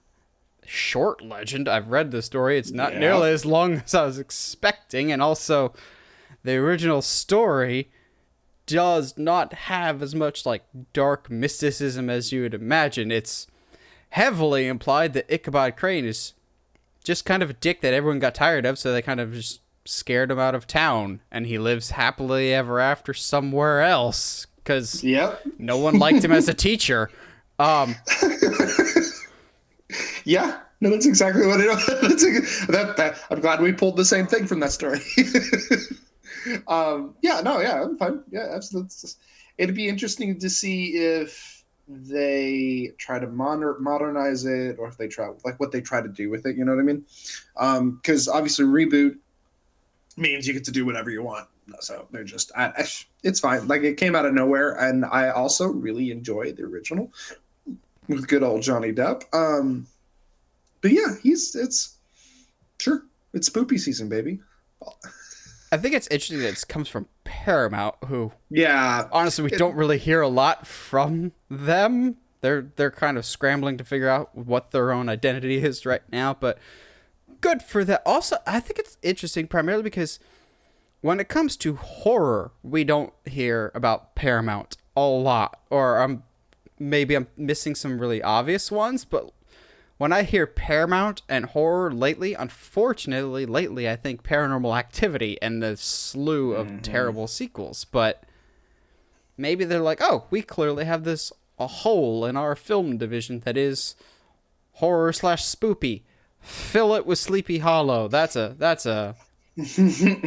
Short legend. I've read the story. It's not nearly as long as I was expecting. And also, the original story does not have as much like dark mysticism as you would imagine. It's heavily implied that Ichabod Crane is just kind of a dick that everyone got tired of, so they kind of just scared him out of town, and he lives happily ever after somewhere else because no one liked him as a teacher.
Yeah, no, that's exactly what it is. I'm glad we pulled the same thing from that story. I'm fine. Yeah, absolutely. It'd be interesting to see if they try to modernize it, or if they try like what they try to do with it. You know what I mean? Because obviously reboot means you get to do whatever you want. So they're just, it's fine. Like, it came out of nowhere, and I also really enjoy the original with good old Johnny Depp. But yeah, it's spoopy season, baby.
I think it's interesting that it comes from Paramount, who, honestly, we don't really hear a lot from them. They're kind of scrambling to figure out what their own identity is right now, but good for that. Also, I think it's interesting primarily because when it comes to horror, we don't hear about Paramount a lot, or maybe I'm missing some really obvious ones, but when I hear Paramount and horror lately, unfortunately, I think Paranormal Activity and the slew of terrible sequels. But maybe they're like, oh, we clearly have a hole in our film division that is horror/spoopy. Fill it with Sleepy Hollow. That's a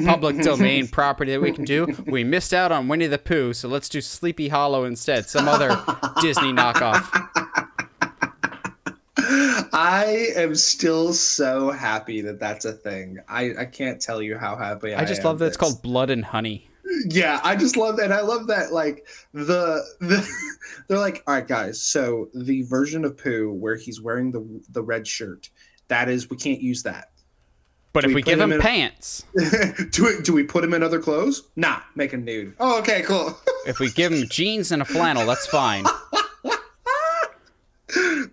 public domain property that we can do. We missed out on Winnie the Pooh, so let's do Sleepy Hollow instead. Some other Disney knockoff.
I am still so happy that that's a thing. I can't tell you how happy I am.
I just love that it's called Blood and Honey.
Yeah, I just love that. I love that, like, they're like, all right, guys, so the version of Pooh where he's wearing the red shirt, that is, we can't use that.
But if we give him pants.
Do we put him in other clothes? Nah, make him nude. Oh, okay, cool.
If we give him jeans and a flannel, that's fine.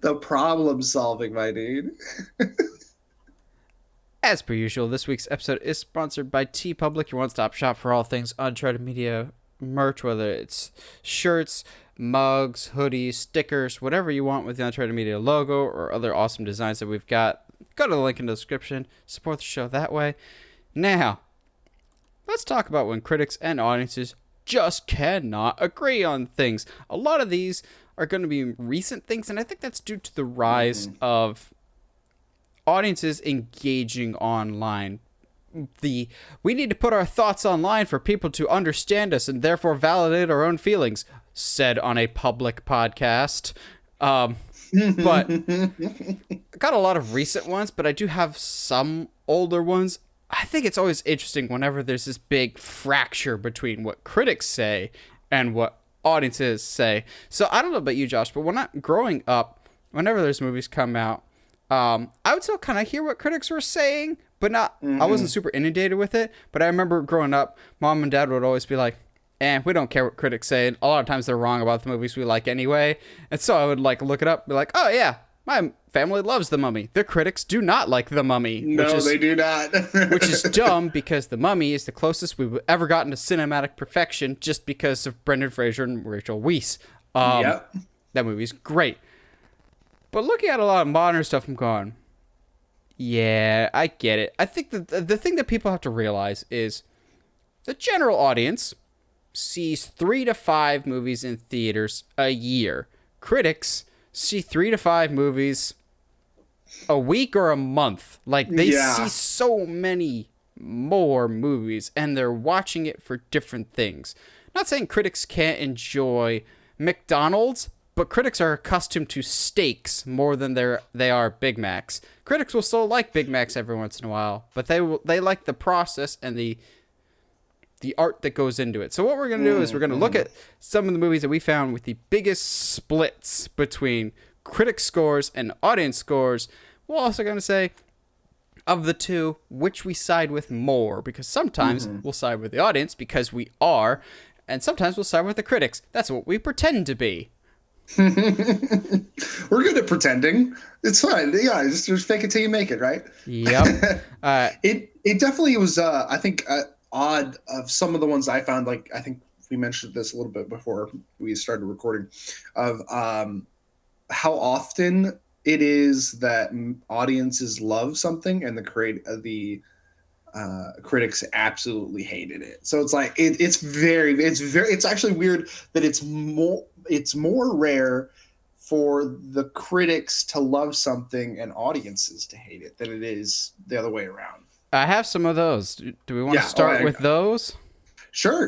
The problem solving, my dude.
As per usual, this week's episode is sponsored by TeePublic, your one-stop shop for all things Uncharted Media merch, whether it's shirts, mugs, hoodies, stickers, whatever you want with the Uncharted Media logo or other awesome designs that we've got. Go to the link in the description. Support the show that way. Now, let's talk about when critics and audiences just cannot agree on things. A lot of these are going to be recent things, and I think that's due to the rise of audiences engaging online. We need to put our thoughts online for people to understand us and therefore validate our own feelings, said on a public podcast. But I got a lot of recent ones, but I do have some older ones. I think it's always interesting whenever there's this big fracture between what critics say and what audiences say. So I don't know about you, Josh, but when I'm growing up, whenever there's movies come out, I would still kind of hear what critics were saying, but not. I wasn't super inundated with it. But I remember growing up, Mom and Dad would always be like, we don't care what critics say. And a lot of times they're wrong about the movies we like anyway. And so I would like look it up, be like, oh yeah, my family loves The Mummy. Their critics do not like The Mummy.
No, they do not.
Which is dumb, because The Mummy is the closest we've ever gotten to cinematic perfection, just because of Brendan Fraser and Rachel Weisz.
Yep.
That movie's great. But looking at a lot of modern stuff, I'm going, yeah, I get it. I think the thing that people have to realize is the general audience sees 3 to 5 movies in theaters a year. Critics see 3 to 5 movies a week or a month. Like, they see so many more movies, and they're watching it for different things. Not saying critics can't enjoy McDonald's, but critics are accustomed to steaks more than they are Big Macs. Critics will still like Big Macs every once in a while, but they like the process and the art that goes into it. So what we're going to do is we're going to look at some of the movies that we found with the biggest splits between critic scores and audience scores. We're also going to say, of the two, which we side with more, because sometimes we'll side with the audience because we are, and sometimes we'll side with the critics. That's what we pretend to be.
We're good at pretending. It's fine. Yeah, just fake it till you make it, right?
Yep.
It definitely was, I think, odd of some of the ones I found. Like, I think we mentioned this a little bit before we started recording, of how often it is that audiences love something and the critics absolutely hated it. So it's like it's actually weird that it's more rare for the critics to love something and audiences to hate it than it is the other way around.
I have some of those. Do we want to start with those?
Sure.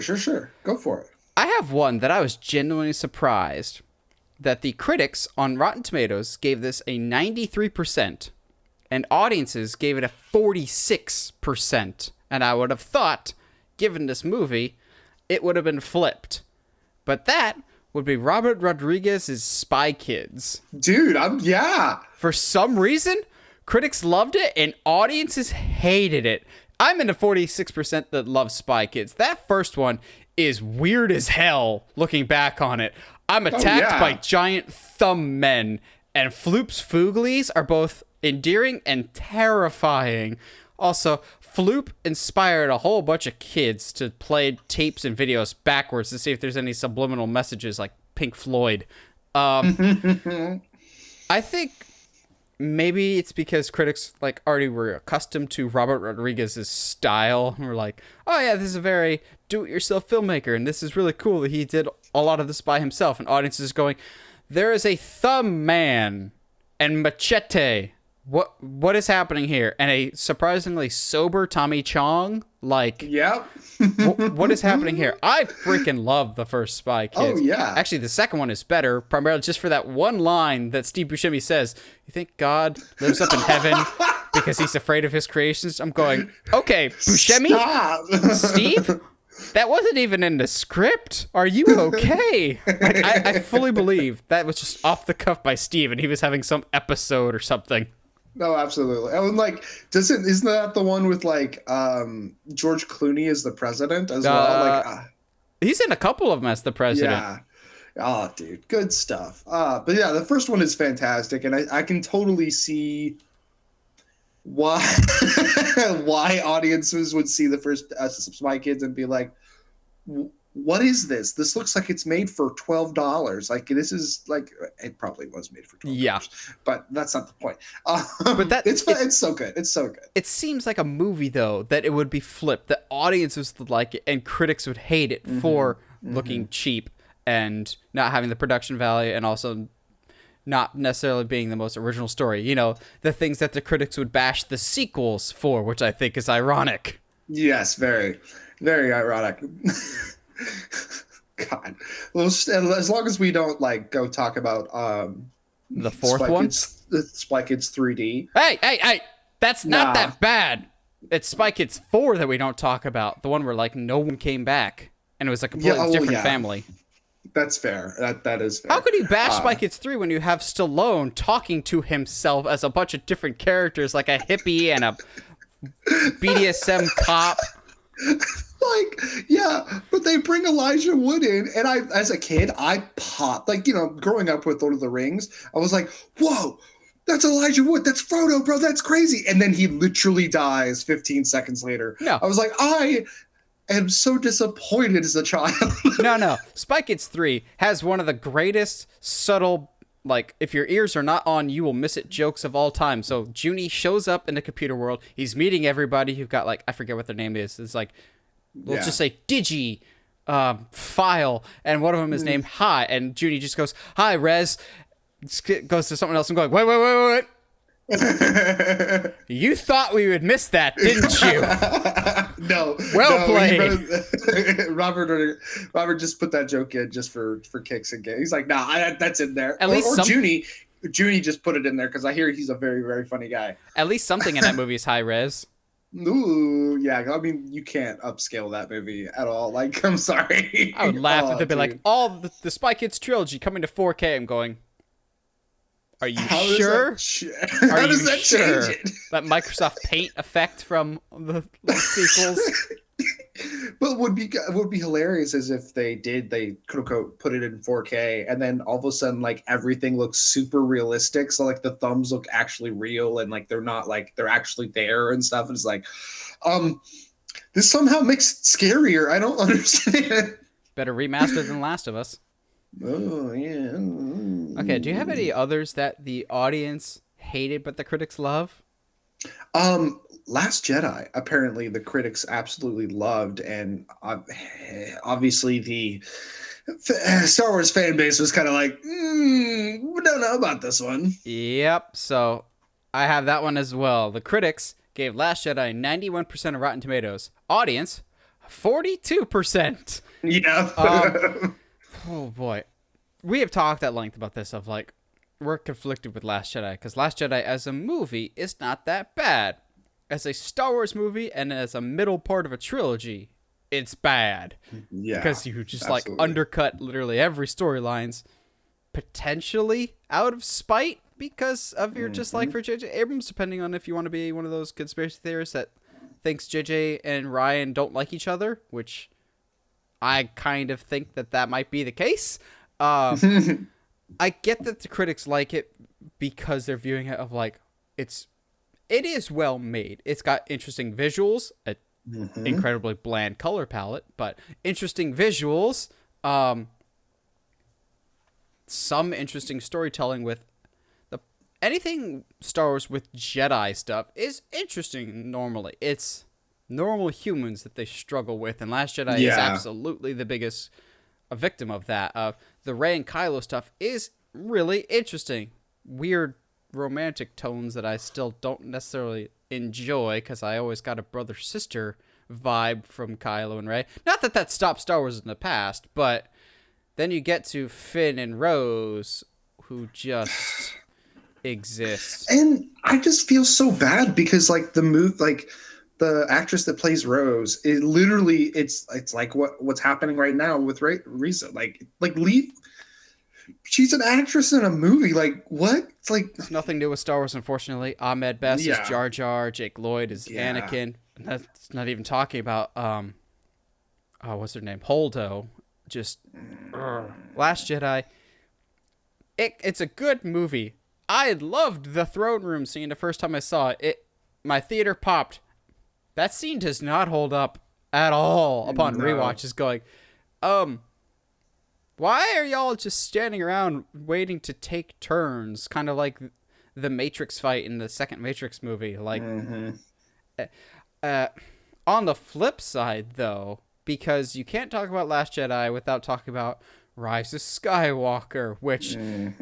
Go for it.
I have one that I was genuinely surprised that the critics on Rotten Tomatoes gave this a 93%, and audiences gave it a 46%. And I would have thought, given this movie, it would have been flipped. But that would be Robert Rodriguez's Spy Kids.
Dude, yeah.
For some reason, critics loved it and audiences hated it. I'm in the 46% that love Spy Kids. That first one is weird as hell looking back on it. I'm attacked by giant thumb men, and Floop's Fooglies are both endearing and terrifying. Also, Floop inspired a whole bunch of kids to play tapes and videos backwards to see if there's any subliminal messages like Pink Floyd. I think maybe it's because critics like already were accustomed to Robert Rodriguez's style. And we're like, oh yeah, this is a very do-it-yourself filmmaker, and this is really cool that he did a lot of this by himself. And audiences going, there is a thumb man and machete. What is happening here? And a surprisingly sober Tommy Chong. Like,
yep.
What is happening here? I freaking love the first Spy Kids.
Oh yeah.
Actually, the second one is better, primarily just for that one line that Steve Buscemi says. You think God lives up in heaven because he's afraid of his creations? I'm going, okay, Buscemi,
Stop.
Steve. That wasn't even in the script. Are you okay? Like, I fully believe that was just off the cuff by Steve, and he was having some episode or something.
No, absolutely. And like, isn't that the one with like George Clooney as the president as well? Like,
he's in a couple of them as the president.
Yeah. Oh, dude, good stuff. But yeah, the first one is fantastic, and I can totally see why why audiences would see the first Spy Kids and be like, what is this? This looks like it's made for $12. Like, this is like, it probably was made for $12.
Yeah,
but that's not the point.
But
it's so good. It's so good.
It seems like a movie though that it would be flipped. That audiences would like it and critics would hate it for looking cheap and not having the production value, and also not necessarily being the most original story. You know, the things that the critics would bash the sequels for, which I think is ironic.
Yes, very, very ironic. God, well, as long as we don't like go talk about
the fourth one,
Spy Kids 3D.
Hey, that's not that bad. It's Spy Kids 4 that we don't talk about. The one where like no one came back and it was a completely different family.
That's fair. That is fair.
How could you bash Spy Kids 3 when you have Stallone talking to himself as a bunch of different characters, like a hippie and a BDSM cop?
Like, yeah, but they bring Elijah Wood in, and I, as a kid, I popped. Like, you know, growing up with Lord of the Rings, I was like, whoa, that's Elijah Wood. That's Frodo, bro. That's crazy. And then he literally dies 15 seconds later.
No.
I was like, I am so disappointed as a child.
No. Spy Kids 3 has one of the greatest subtle, like, if your ears are not on, you will miss it jokes of all time. So Junie shows up in the computer world. He's meeting everybody who got, like, I forget what their name is. It's like, let's just say Digi, File, and one of them is named Hi, and Junie just goes, hi, Rez, goes to someone else and going, wait. You thought we would miss that, didn't you?
No.
Well played.
Robert just put that joke in just for kicks and gigs. He's like, nah, that's in there.
At least
Junie just put it in there because I hear he's a very, very funny guy.
At least something in that movie is high res.
Ooh, yeah. I mean, you can't upscale that movie at all. Like, I'm sorry.
I would laugh if they'd be like, all the Spy Kids trilogy coming to 4K. I'm going, Are you
How
sure?
How does that change it?
That Microsoft Paint effect from the sequels?
But would be hilarious is if they quote unquote put it in 4K and then all of a sudden like everything looks super realistic. So like the thumbs look actually real and like they're not like they're actually there and stuff. And it's like, this somehow makes it scarier. I don't understand.
Better remaster than Last of Us.
Oh yeah.
Okay, do you have any others that the audience hated but the critics love?
Last Jedi, apparently the critics absolutely loved, and obviously the Star Wars fan base was kind of like, we don't know about this one.
Yep, so I have that one as well. The critics gave Last Jedi 91% of Rotten Tomatoes. Audience, 42%.
Yeah.
Oh boy. We have talked at length about this of like, we're conflicted with Last Jedi because Last Jedi as a movie is not that bad. As a Star Wars movie and as a middle part of a trilogy, it's bad.
Yeah.
Because you just
absolutely.
like undercut literally every storylines potentially out of spite because of your dislike for J.J. Abrams, depending on if you want to be one of those conspiracy theorists that thinks J.J. and Ryan don't like each other, which I kind of think that might be the case. I get that the critics like it because they're viewing it of like, it is well made. It's got interesting visuals, an incredibly bland color palette, but interesting visuals, some interesting storytelling with anything Star Wars with Jedi stuff is interesting normally. It's normal humans that they struggle with, and Last Jedi is absolutely the biggest victim of that. The Rey and Kylo stuff is really interesting. Weird romantic tones that I still don't necessarily enjoy because I always got a brother-sister vibe from Kylo and Rey. Not that stopped Star Wars in the past, but then you get to Finn and Rose, who just exist.
And I just feel so bad because like the actress that plays Rose, it's like what's happening right now with Risa. Like leave. She's an actress in a movie. Like what? It's like
it's nothing new with Star Wars, unfortunately. Ahmed Best is Jar Jar. Jake Lloyd is Anakin. And that's not even talking about what's her name? Holdo. Just Last Jedi. It's a good movie. I loved the throne room scene the first time I saw it. My theater popped. That scene does not hold up at all upon rewatches. Going, why are y'all just standing around waiting to take turns? Kind of like the Matrix fight in the second Matrix movie. Like, on the flip side, though, because you can't talk about Last Jedi without talking about Rise of Skywalker, which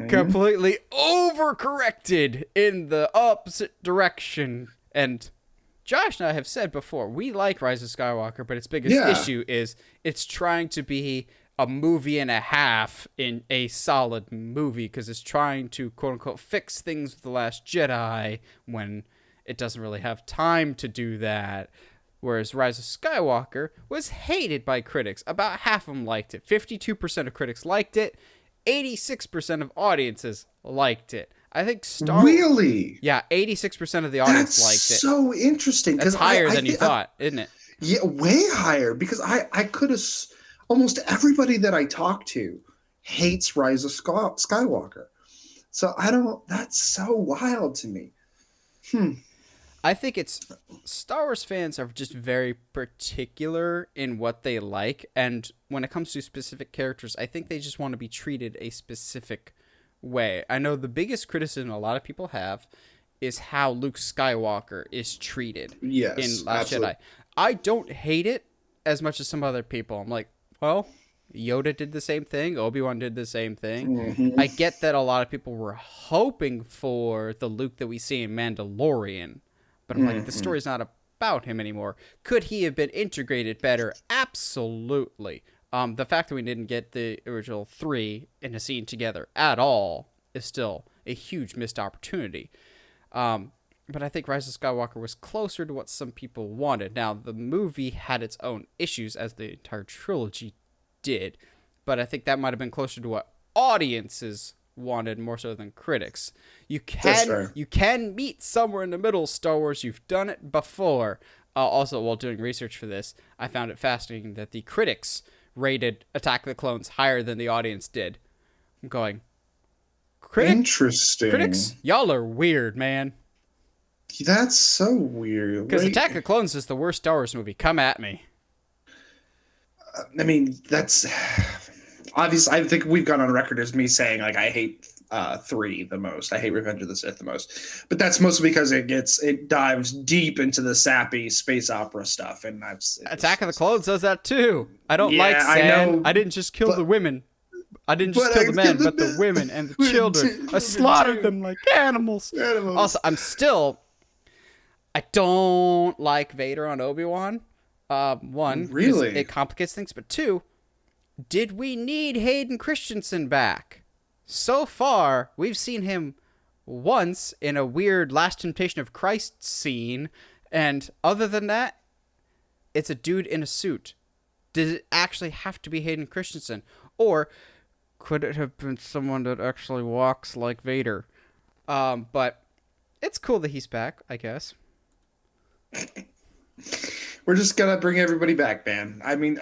completely overcorrected in the opposite direction. And Josh and I have said before, we like Rise of Skywalker, but its biggest issue is it's trying to be a movie and a half in a solid movie because it's trying to quote-unquote fix things with The Last Jedi when it doesn't really have time to do that. Whereas Rise of Skywalker was hated by critics. About half of them liked it. 52% of critics liked it. 86% of audiences liked it. I think
Really?
Yeah, 86% of the audience liked it.
That's so interesting.
That's higher than you thought, isn't it?
Yeah, way higher. Because I could have... Almost everybody that I talk to hates Rise of Skywalker. So that's so wild to me.
I think Star Wars fans are just very particular in what they like. And when it comes to specific characters, I think they just want to be treated a specific way. I know the biggest criticism a lot of people have is how Luke Skywalker is treated in Last Jedi. I don't hate it as much as some other people. I'm like, well, Yoda did the same thing. Obi-Wan did the same thing. I get that a lot of people were hoping for the Luke that we see in Mandalorian. But I'm like, the story's not about him anymore. Could he have been integrated better? Absolutely. The fact that we didn't get the original 3 in a scene together at all is still a huge missed opportunity. But I think Rise of Skywalker was closer to what some people wanted. Now, the movie had its own issues, as the entire trilogy did. But I think that might have been closer to what audiences wanted more so than critics. You can meet somewhere in the middle, Star Wars. You've done it before. Also, while doing research for this, I found it fascinating that the critics rated Attack of the Clones higher than the audience did. I'm going,
interesting.
Critics, y'all are weird, man.
That's so weird.
Because Attack of the Clones is the worst Star Wars movie. Come at me.
I mean, that's obvious. I think we've gone on record as me saying, like, I hate 3 the most. I hate Revenge of the Sith the most. But that's mostly because it dives deep into the sappy space opera stuff. And
Attack of the Clones does that too. I don't like sand. I didn't just kill the women. I didn't just kill the men, but the women and the children. I slaughtered them like animals. Also, I don't like Vader on Obi-Wan. One,
really,
it complicates things, but 2, did we need Hayden Christensen back? So far, we've seen him once in a weird Last Temptation of Christ scene, and other than that, it's a dude in a suit. Did it actually have to be Hayden Christensen? Or could it have been someone that actually walks like Vader? But it's cool that he's back, I guess.
We're just gonna bring everybody back, man. I mean,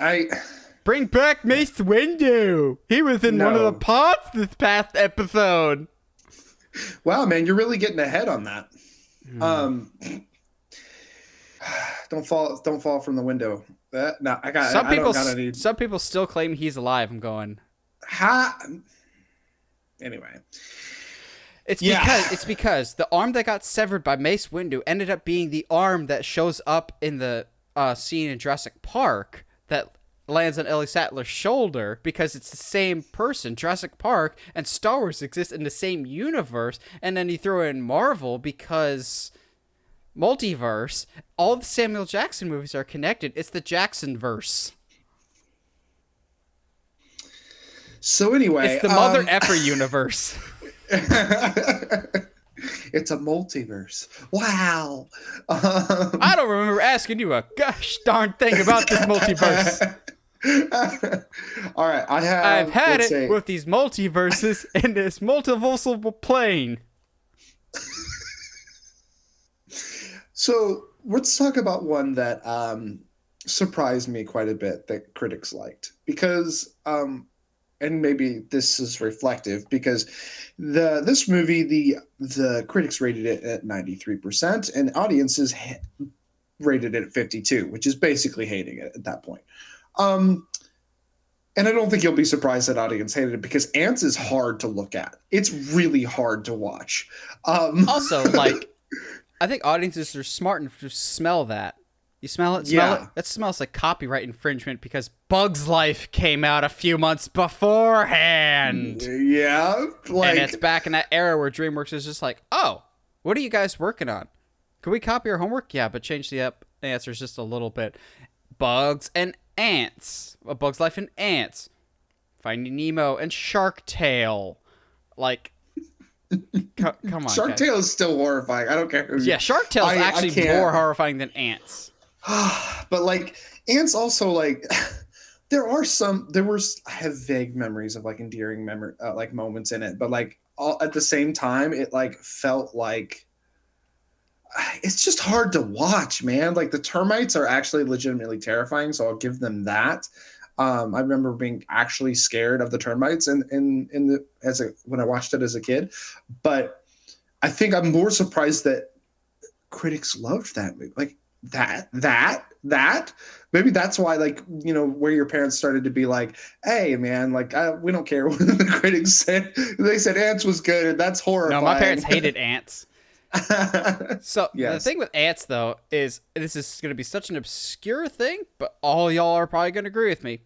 Bring back Mace Windu. He was in one of the pods this past episode.
Wow, man, you're really getting ahead on that. Don't fall from the window. No,
Some people still claim he's alive. I'm going.
Anyway.
It's because the arm that got severed by Mace Windu ended up being the arm that shows up in the scene in Jurassic Park that lands on Ellie Sattler's shoulder, because it's the same person. Jurassic Park and Star Wars exist in the same universe, and then you throw in Marvel because multiverse. All the Samuel Jackson movies are connected. It's the Jackson-verse.
So anyway,
it's the mother effer universe.
It's a multiverse. Wow.
I don't remember asking you a gosh darn thing about this multiverse.
All right,
I've had it with these multiverses in this multiversal plane.
So let's talk about one that surprised me quite a bit that critics liked, because and maybe this is reflective, because this movie, the critics rated it at 93% and audiences rated it at 52%, which is basically hating it at that point. And I don't think you'll be surprised that audience hated it, because Ants is hard to look at. It's really hard to watch.
Also, like, I think audiences are smart enough to smell that. You smell it? Smell it? That smells like copyright infringement, because Bug's Life came out a few months beforehand.
Yeah.
And it's back in that era where DreamWorks is just like, oh, what are you guys working on? Can we copy our homework? Yeah, but change the answers just a little bit. Bugs and Ants. A Bug's Life and Ants. Finding Nemo and Shark Tale. Like, come on,
Shark Tale is still horrifying. I don't care.
Yeah, Shark Tale is actually more horrifying than Ants.
But like Ants also, like, I have vague memories of like endearing like moments in it, but like at the same time it like felt like it's just hard to watch, man. Like the termites are actually legitimately terrifying, so I'll give them that. I remember being actually scared of the termites when I watched it as a kid, but I think I'm more surprised that critics loved that movie. Like that maybe that's why, like, you know, where your parents started to be like, hey man, like we don't care what the critics said. They said Ants was good, and that's horrifying.
No, my parents hated Ants. So yes. The thing with Ants, though, is this is going to be such an obscure thing, but all y'all are probably going to agree with me.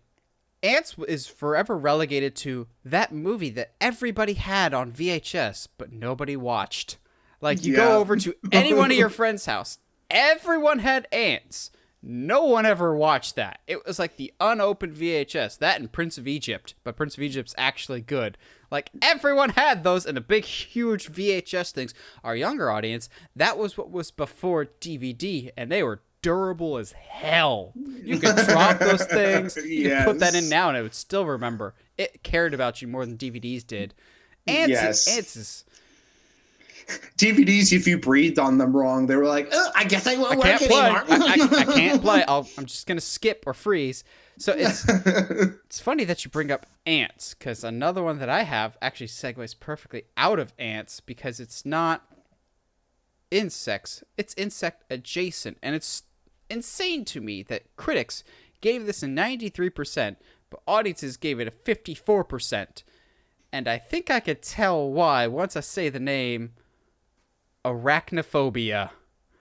Ants is forever relegated to that movie that everybody had on VHS, but nobody watched. Like, you go over to any one of your friends' house, everyone had Ants. No one ever watched that. It was like the unopened VHS. That and Prince of Egypt, but Prince of Egypt's actually good. Like, everyone had those in the big, huge VHS things. Our younger audience, that was what was before DVD, and they were durable as hell. You could drop those things. You could put that in now, and it would still remember. It cared about you more than DVDs did. Ants is...
DVDs, if you breathed on them wrong, they were like, oh, I guess I won't work anymore.
I can't play. I'm just going to skip or freeze. So it's funny that you bring up ants, because another one that I have actually segues perfectly out of ants, because it's not insects. It's insect adjacent. And it's insane to me that critics gave this a 93%, but audiences gave it a 54%. And I think I could tell why once I say the name Arachnophobia.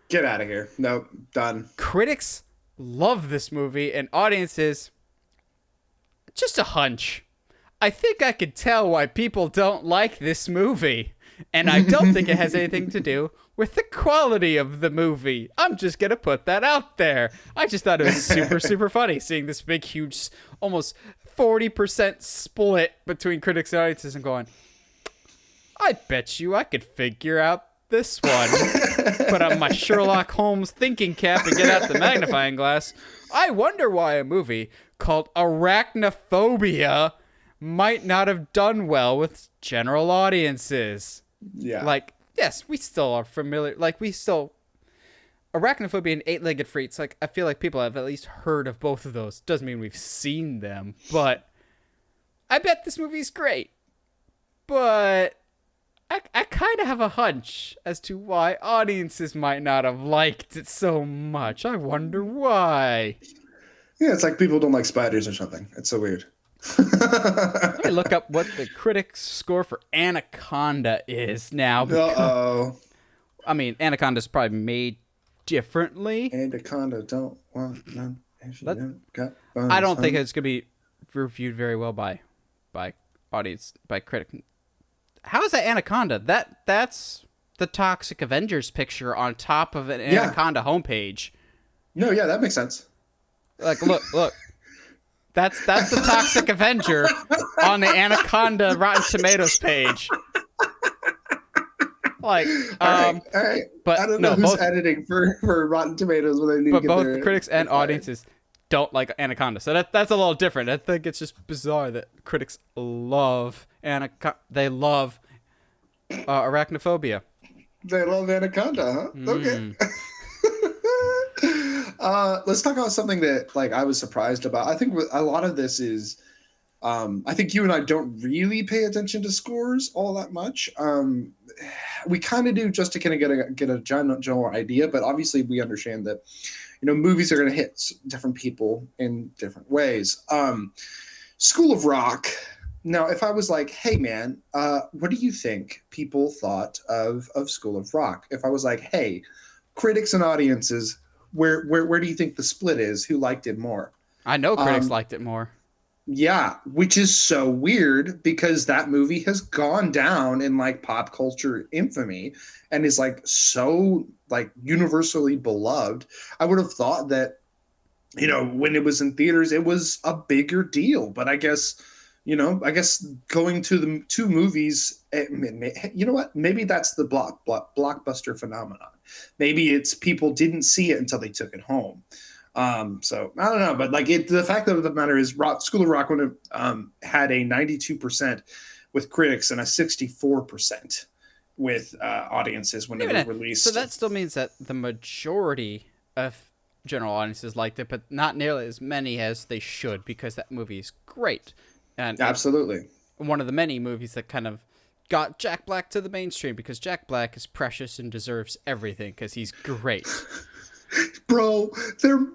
Get out of here. Nope, done.
Critics love this movie, and audiences, just a hunch. I think I could tell why people don't like this movie. And I don't think it has anything to do with the quality of the movie. I'm just going to put that out there. I just thought it was super, super funny seeing this big, huge, almost 40% split between critics and audiences and going, I bet you I could figure out this one. Put on my Sherlock Holmes thinking cap and get out the magnifying glass. I wonder why a movie called Arachnophobia might not have done well with general audiences.
Yeah.
Like, yes, we still are familiar. Like, Arachnophobia and Eight-Legged Freaks, like, I feel like people have at least heard of both of those. Doesn't mean we've seen them, but I bet this movie's great. But I kind of have a hunch as to why audiences might not have liked it so much. I wonder why.
Yeah, it's like people don't like spiders or something. It's so weird.
Let me look up what the critics' score for Anaconda is now.
Uh-oh.
I mean, Anaconda's probably made differently.
Anaconda don't want none.
I don't think it's going to be reviewed very well by audience, by critic. How is that Anaconda? That's the Toxic Avengers picture on top of an Anaconda homepage.
No, yeah, that makes sense.
Like, look. That's the Toxic Avenger on the Anaconda Rotten Tomatoes page. Like,
all right.
But
I don't know who's editing for Rotten Tomatoes when they need to get
both critics and audiences don't like Anaconda, so that's a little different. I think it's just bizarre that critics love Anaconda. They love Arachnophobia.
They love Anaconda, huh? Okay. Let's talk about something that I was surprised about. I think a lot of this is, I think you and I don't really pay attention to scores all that much. We kind of do just to kind of get a general idea, but obviously we understand that, movies are going to hit different people in different ways. School of Rock. Now, if I was like, hey man, what do you think people thought of School of Rock? If I was like, hey, critics and audiences, where do you think the split is? Who liked it more?
I know critics liked it more.
Yeah, which is so weird because that movie has gone down in pop culture infamy and is so universally beloved. I would have thought that, when it was in theaters, it was a bigger deal. But I guess going to the two movies, you know what? Maybe that's the blockbuster phenomenon. Maybe it's people didn't see it until they took it home. So I don't know, but the fact of the matter is, School of Rock would have had a 92% with critics and a 64% with audiences when it was released.
So that still means that the majority of general audiences liked it, but not nearly as many as they should, because that movie is great. And
absolutely
one of the many movies that kind of got Jack Black to the mainstream, because Jack Black is precious and deserves everything because he's great.
Bro,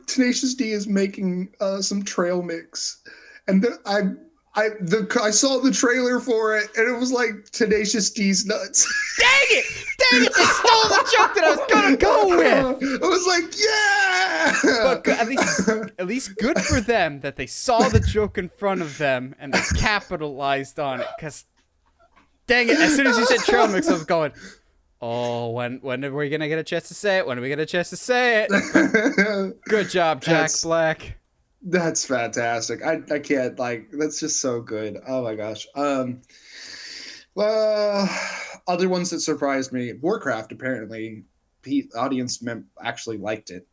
Tenacious D is making some trail mix, and I saw the trailer for it, and it was like Tenacious D's nuts.
Dang it! They stole the joke that I was gonna go with.
I was like, yeah.
But at least good for them that they saw the joke in front of them and they capitalized on it. Because, dang it! As soon as you said trail mix, I was going, oh, when are we gonna get a chance to say it? When are we get a chance to say it? Good job, Jack Black.
That's fantastic. I can't that's just so good. Oh my gosh. Other ones that surprised me, Warcraft, apparently the audience actually liked it.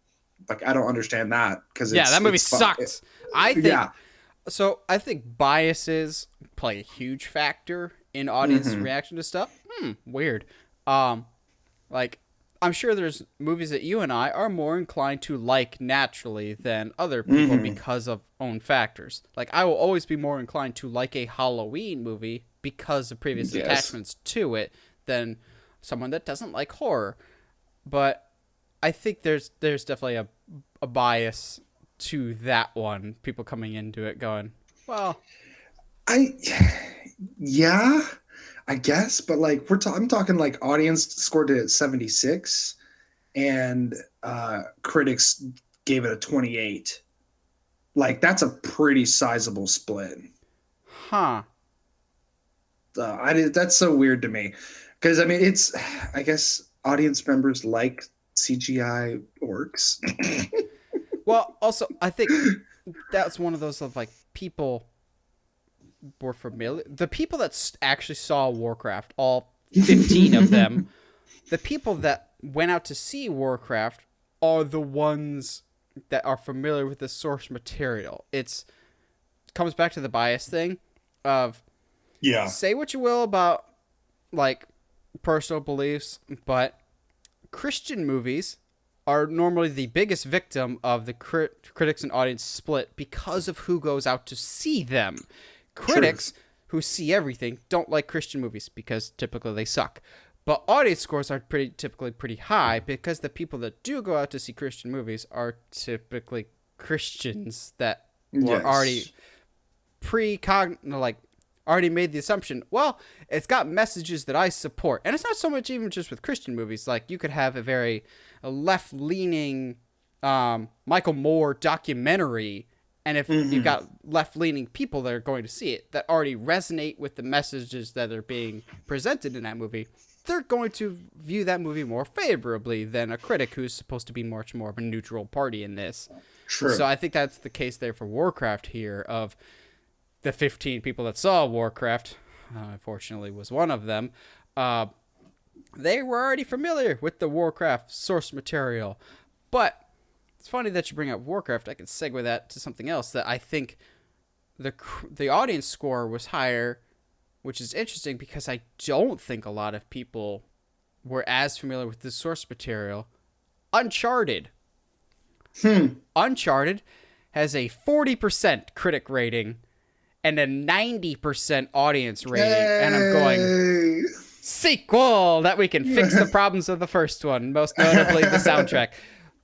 I don't understand that because
that movie sucked. I think biases play a huge factor in audience reaction to stuff. Weird. Like, I'm sure there's movies that you and I are more inclined to like naturally than other people because of own factors. Like, I will always be more inclined to like a Halloween movie because of previous attachments to it than someone that doesn't like horror. But I think there's definitely a bias to that one. People coming into it going, well,
yeah, I guess, but like I'm talking like audience scored it at 76, and critics gave it a 28. Like, that's a pretty sizable split.
Huh?
That's so weird to me, because I mean, I guess audience members like CGI orcs.
Well, also, I think that's one of those of like people were familiar. The people that actually saw Warcraft, all 15 of them, the people that went out to see Warcraft are the ones that are familiar with the source material. It comes back to the bias thing of, say what you will about like personal beliefs, but Christian movies are normally the biggest victim of the critics and audience split because of who goes out to see them. Critics who see everything don't like Christian movies because typically they suck. But audience scores are typically pretty high because the people that do go out to see Christian movies are typically Christians that were already already made the assumption, well, it's got messages that I support. And it's not so much even just with Christian movies. Like, you could have a left-leaning Michael Moore documentary, and if you've got left-leaning people that are going to see it that already resonate with the messages that are being presented in that movie, they're going to view that movie more favorably than a critic who's supposed to be much more of a neutral party in this.
True.
So I think that's the case there for Warcraft here, of the 15 people that saw Warcraft, unfortunately was one of them, they were already familiar with the Warcraft source material. But it's funny that you bring up Warcraft. I could segue that to something else that I think the audience score was higher, which is interesting because I don't think a lot of people were as familiar with the source material. Uncharted. Uncharted has a 40% critic rating and a 90% audience rating. Yay! And I'm going, sequel, that we can fix the problems of the first one, most notably the soundtrack.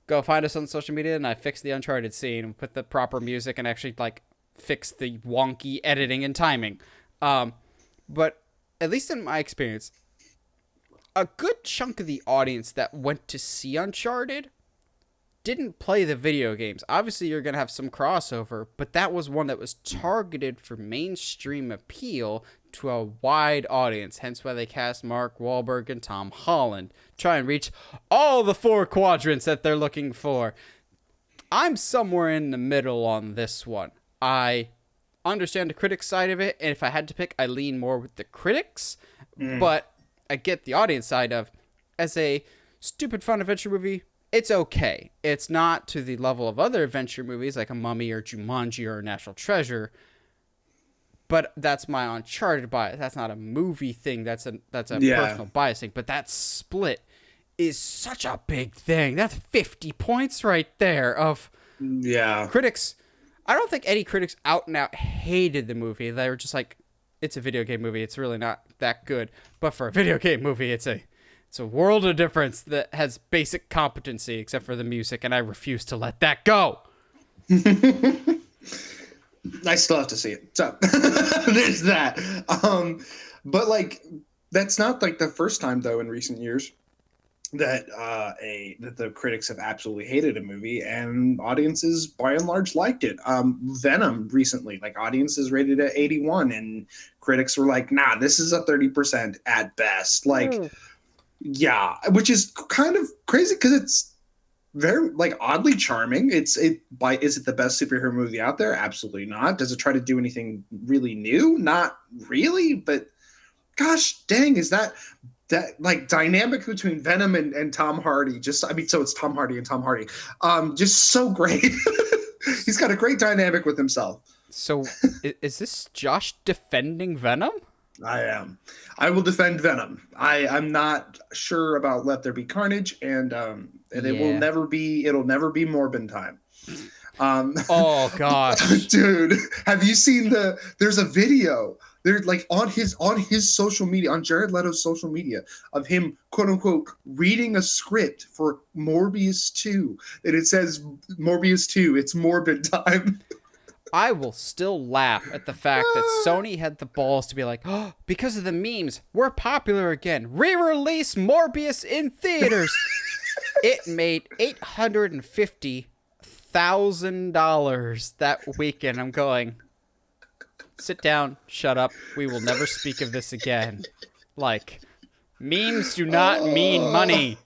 Go find us on social media, and I fix the Uncharted scene and put the proper music and actually like fix the wonky editing and timing. But at least in my experience, a good chunk of the audience that went to see Uncharted didn't play the video games. Obviously, you're going to have some crossover, but that was one that was targeted for mainstream appeal to a wide audience, hence why they cast Mark Wahlberg and Tom Holland. Try and reach all the 4 quadrants that they're looking for. I'm somewhere in the middle on this one. I understand the critics side of it, and if I had to pick, I lean more with the critics, but I get the audience side of, as a stupid fun adventure movie, it's okay. It's not to the level of other adventure movies like a Mummy or Jumanji or National Treasure, but that's my Uncharted bias. That's not a movie thing. That's a personal bias thing. But that split is such a big thing. That's 50 points right there of critics. I don't think any critics out and out hated the movie. They were just like, it's a video game movie. It's really not that good. But for a video game movie, it's a world of difference that has basic competency except for the music, and I refuse to let that go.
I still have to see it. So there's that. But like, that's not like the first time though in recent years that that the critics have absolutely hated a movie and audiences by and large liked it. Venom recently, like, audiences rated at 81 and critics were like, nah, this is a 30% at best. Like, yeah, which is kind of crazy because it's very, like, oddly charming. Is it the best superhero movie out there? Absolutely not. Does it try to do anything really new? Not really, but gosh dang, is that like dynamic between Venom and Tom Hardy, so it's Tom Hardy and Tom Hardy. Just so great. He's got a great dynamic with himself.
So is this Josh defending Venom?
I am. I will defend Venom. I'm not sure about Let There Be Carnage, and it will
Yeah.
never be. It'll never be Morbin time.
Oh gosh,
dude, have you seen there's a video there, like on his social media, on Jared Leto's social media, of him quote unquote reading a script for Morbius 2, and it says Morbius 2, it's Morbid time.
I will still laugh at the fact that Sony had the balls to be like, oh, because of the memes, we're popular again. Re-release Morbius in theaters. It made $850,000 that weekend. I'm going, sit down, shut up. We will never speak of this again. Like, memes do not mean money.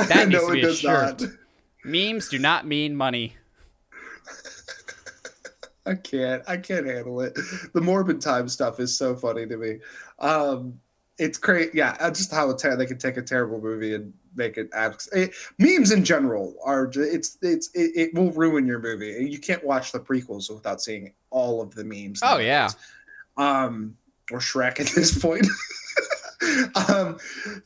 That needs to be a shirt. Not. Memes do not mean money.
I can't handle it. The Morbid time stuff is so funny to me. It's great. Yeah, just how they can take a terrible movie and make it memes in general are it will ruin your movie. You can't watch the prequels without seeing all of the memes.
Oh yeah.
Or Shrek at this point.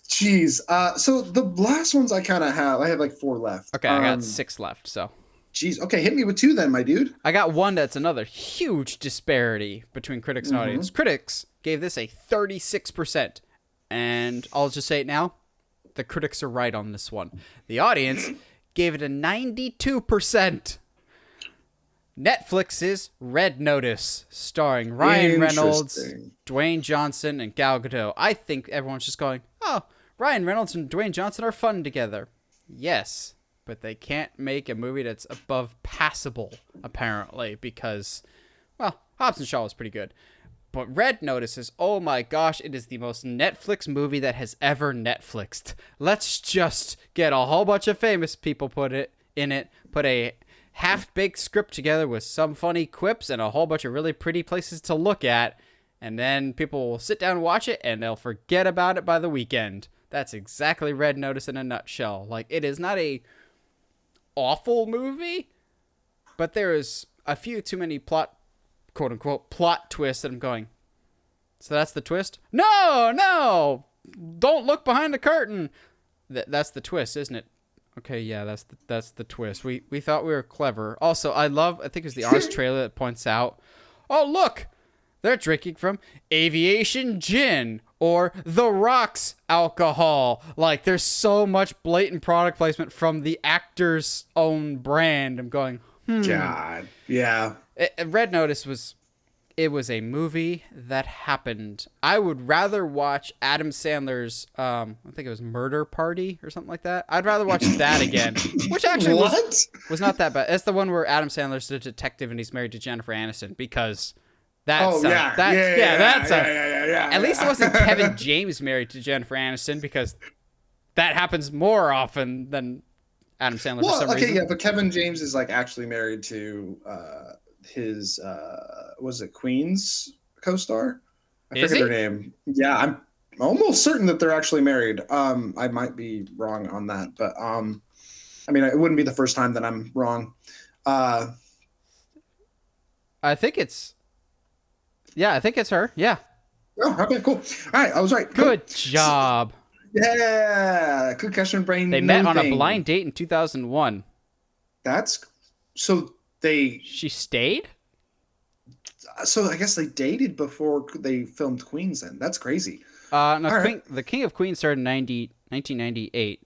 So the last ones I have like 4 left.
Okay, I got 6 left, so.
Jeez. Okay, hit me with 2 then, my dude.
I got one that's another huge disparity between critics and audience. Critics gave this a 36%. And I'll just say it now. The critics are right on this one. The audience gave it a 92%. Netflix's Red Notice, starring Ryan Reynolds, Dwayne Johnson, and Gal Gadot. I think everyone's just going, oh, Ryan Reynolds and Dwayne Johnson are fun together. Yes. But they can't make a movie that's above passable, apparently, because, well, Hobbs and Shaw was pretty good. But Red Notice is, oh my gosh, it is the most Netflix movie that has ever Netflixed. Let's just get a whole bunch of famous people put a half-baked script together with some funny quips and a whole bunch of really pretty places to look at, and then people will sit down and watch it, and they'll forget about it by the weekend. That's exactly Red Notice in a nutshell. Like, it is not a awful movie, but there is a few too many quote unquote plot twists that I'm going, so that's the twist? No, don't look behind the curtain. That's the twist, isn't it? Okay, yeah, that's the twist. We thought we were clever. Also, I think it was the Honest trailer that points out, oh look, they're drinking from Aviation Gin or The Rock's alcohol. Like, there's so much blatant product placement from the actor's own brand. I'm going,
God, yeah.
Red Notice was a movie that happened. I would rather watch Adam Sandler's, I think it was Murder Party or something like that. I'd rather watch that again, which actually was not that bad. It's the one where Adam Sandler's a detective and he's married to Jennifer Aniston, because... At least it wasn't Kevin James married to Jennifer Aniston, because that happens more often than Adam Sandler for some reason.
Yeah, but Kevin James is like actually married to his was it Queen's co-star? I forget her name. Yeah, I'm almost certain that they're actually married. I might be wrong on that, but I mean, it wouldn't be the first time that I'm wrong.
I think it's her. Yeah.
Oh, okay, cool. All right, I was right.
Good job.
Yeah, concussion brain.
They met on a blind date in 2001.
She
stayed?
So I guess they dated before they filmed Queens then. That's crazy.
The King of Queens started in 1998.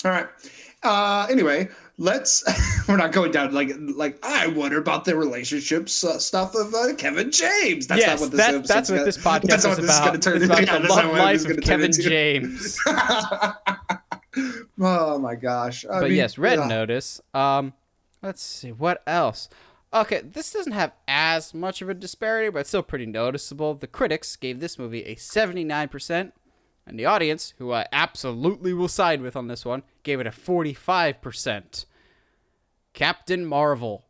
All right. Anyway, we're not going down like I wonder about the relationships stuff of Kevin James. That's not what this
podcast is about. It's about the love life of Kevin James.
Oh my gosh.
Red Notice. Let's see, what else? Okay, this doesn't have as much of a disparity, but it's still pretty noticeable. The critics gave this movie a 79%. And the audience, who I absolutely will side with on this one, gave it a 45%. Captain Marvel.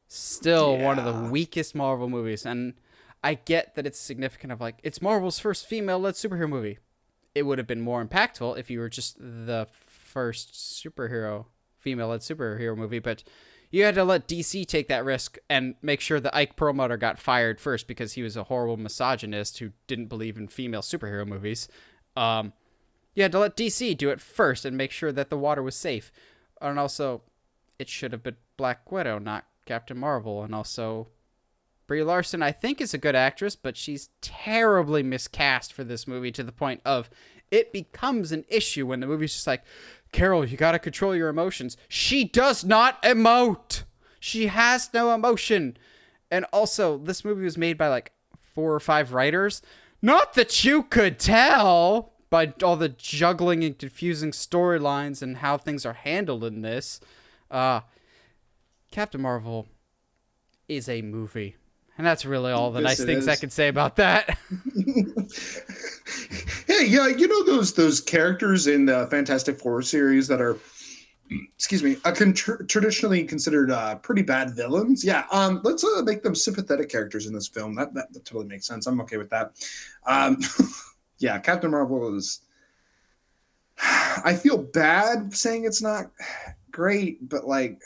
Still one of the weakest Marvel movies. And I get that it's significant of it's Marvel's first female-led superhero movie. It would have been more impactful if you were just the first female-led superhero movie. But You had to let DC take that risk and make sure that Ike Perlmutter got fired first because he was a horrible misogynist who didn't believe in female superhero movies. You had to let DC do it first and make sure that the water was safe. And also, it should have been Black Widow, not Captain Marvel. And also, Brie Larson, I think, is a good actress, but she's terribly miscast for this movie to the point of it becomes an issue when the movie's just like, Carol, you gotta control your emotions. She does not emote. She has no emotion. And also, this movie was made by like 4 or 5 writers. Not that you could tell by all the juggling and confusing storylines and how things are handled in this. Captain Marvel is a movie. And that's really all the nice things I can say about that.
Hey, yeah, you know those characters in the Fantastic Four series that are, excuse me, traditionally considered pretty bad villains? Yeah, let's make them sympathetic characters in this film. That totally makes sense. I'm okay with that. Yeah, Captain Marvel is... I feel bad saying it's not great, but like...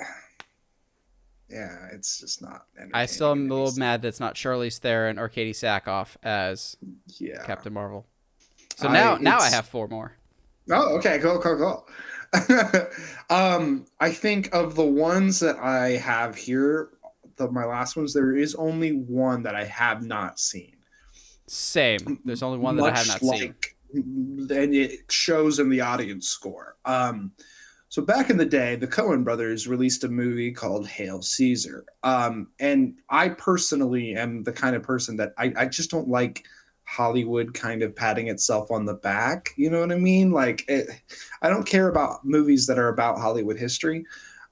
Yeah, it's just not.
I still am a little mad that it's not Charlize Theron or Katie Sackhoff as Captain Marvel. So now I have 4 more.
Oh, okay, cool. I think of the ones that I have here, my last ones, there is only one that I have not seen.
Same. There's only one that I have not seen.
And it shows in the audience score. So back in the day, the Coen brothers released a movie called Hail Caesar. And I personally am the kind of person that I just don't like Hollywood kind of patting itself on the back. You know what I mean? Like, I don't care about movies that are about Hollywood history.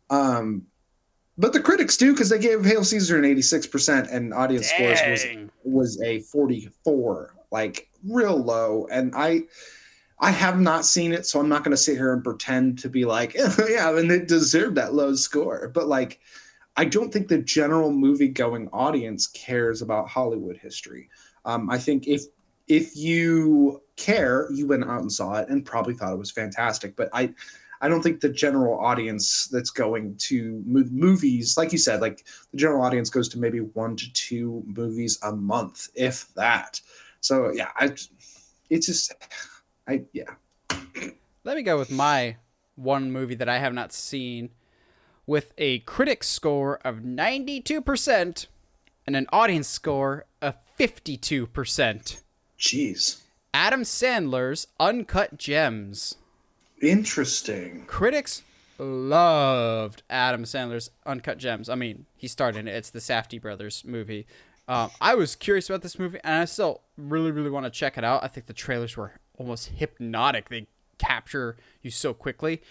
But the critics do, because they gave Hail Caesar an 86% and audience scores was a 44, like real low. And I have not seen it, so I'm not going to sit here and pretend to be like, yeah, and it deserved that low score. But like, I don't think the general movie-going audience cares about Hollywood history. I think if you care, you went out and saw it and probably thought it was fantastic. But I don't think the general audience that's going to movies, like you said, like the general audience goes to maybe 1 to 2 movies a month, if that. So yeah,
Let me go with my one movie that I have not seen with a critic score of 92% and an audience score of 52%.
Jeez.
Adam Sandler's Uncut Gems.
Interesting.
Critics loved Adam Sandler's Uncut Gems. I mean, he starred in it. It's the Safdie brothers movie. I was curious about this movie, and I still really, really want to check it out. I think the trailers were almost hypnotic. They capture you so quickly.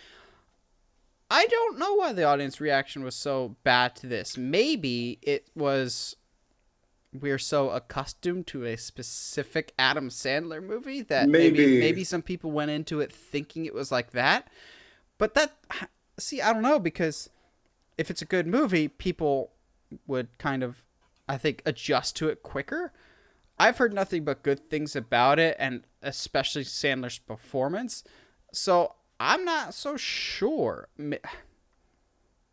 I don't know why the audience reaction was so bad to this. Maybe it was we're so accustomed to a specific Adam Sandler movie that maybe some people went into it thinking it was like that. But I don't know, because if it's a good movie, people would kind of, I think, adjust to it quicker. I've heard nothing but good things about it, and especially Sandler's performance. So I'm not so sure.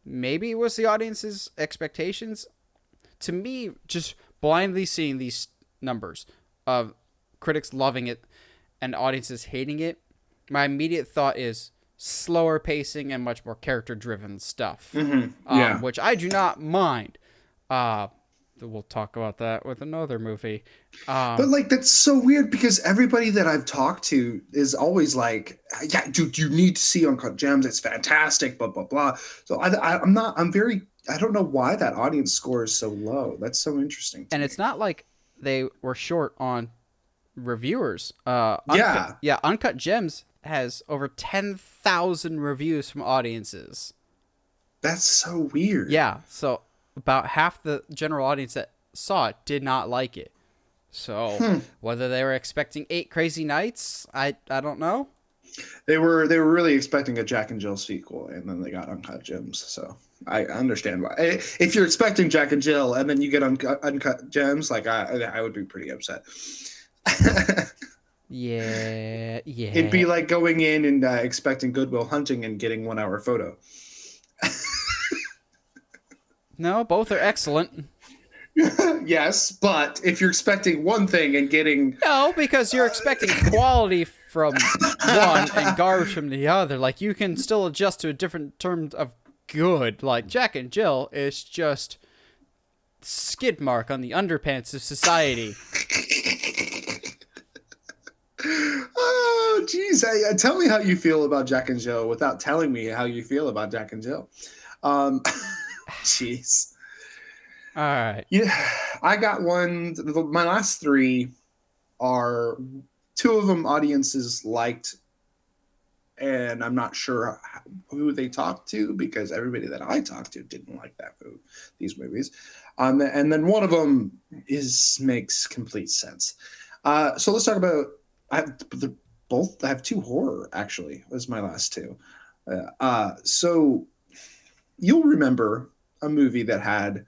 Maybe it was the audience's expectations. To me, just blindly seeing these numbers of critics loving it and audiences hating it, my immediate thought is slower pacing and much more character-driven stuff, which I do not mind. We'll talk about that with another movie.
But like, that's so weird, because everybody that I've talked to is always like, yeah, dude, you need to see Uncut Gems. It's fantastic, blah, blah, blah. So I don't know why that audience score is so low. That's so interesting.
And it's not like they were short on reviewers. Uncut Gems has over 10,000 reviews from audiences.
That's so weird.
Yeah, so about half the general audience that saw it did not like it. So whether they were expecting 8 Crazy Nights, I don't know.
They were really expecting a Jack and Jill sequel, and then they got Uncut Gems. So I understand why. If you're expecting Jack and Jill and then you get Uncut Gems, like I would be pretty upset.
Yeah.
It'd be like going in and expecting Good Will Hunting and getting 1 Hour Photo.
No, both are excellent.
Yes, but if you're expecting one thing and getting...
No, because you're expecting quality from one and garbage from the other. Like, you can still adjust to a different term of good. Like, Jack and Jill is just skid mark on the underpants of society.
Oh, geez. Tell me how you feel about Jack and Jill without telling me how you feel about Jack and Jill. Jeez.
All right.
Yeah, I got one. My last three are, two of them audiences liked, and I'm not sure who they talked to, because everybody that I talked to didn't like these movies. And then one of them makes complete sense. So let's talk about... I have two horror, actually, was my last two. So you'll remember a movie that had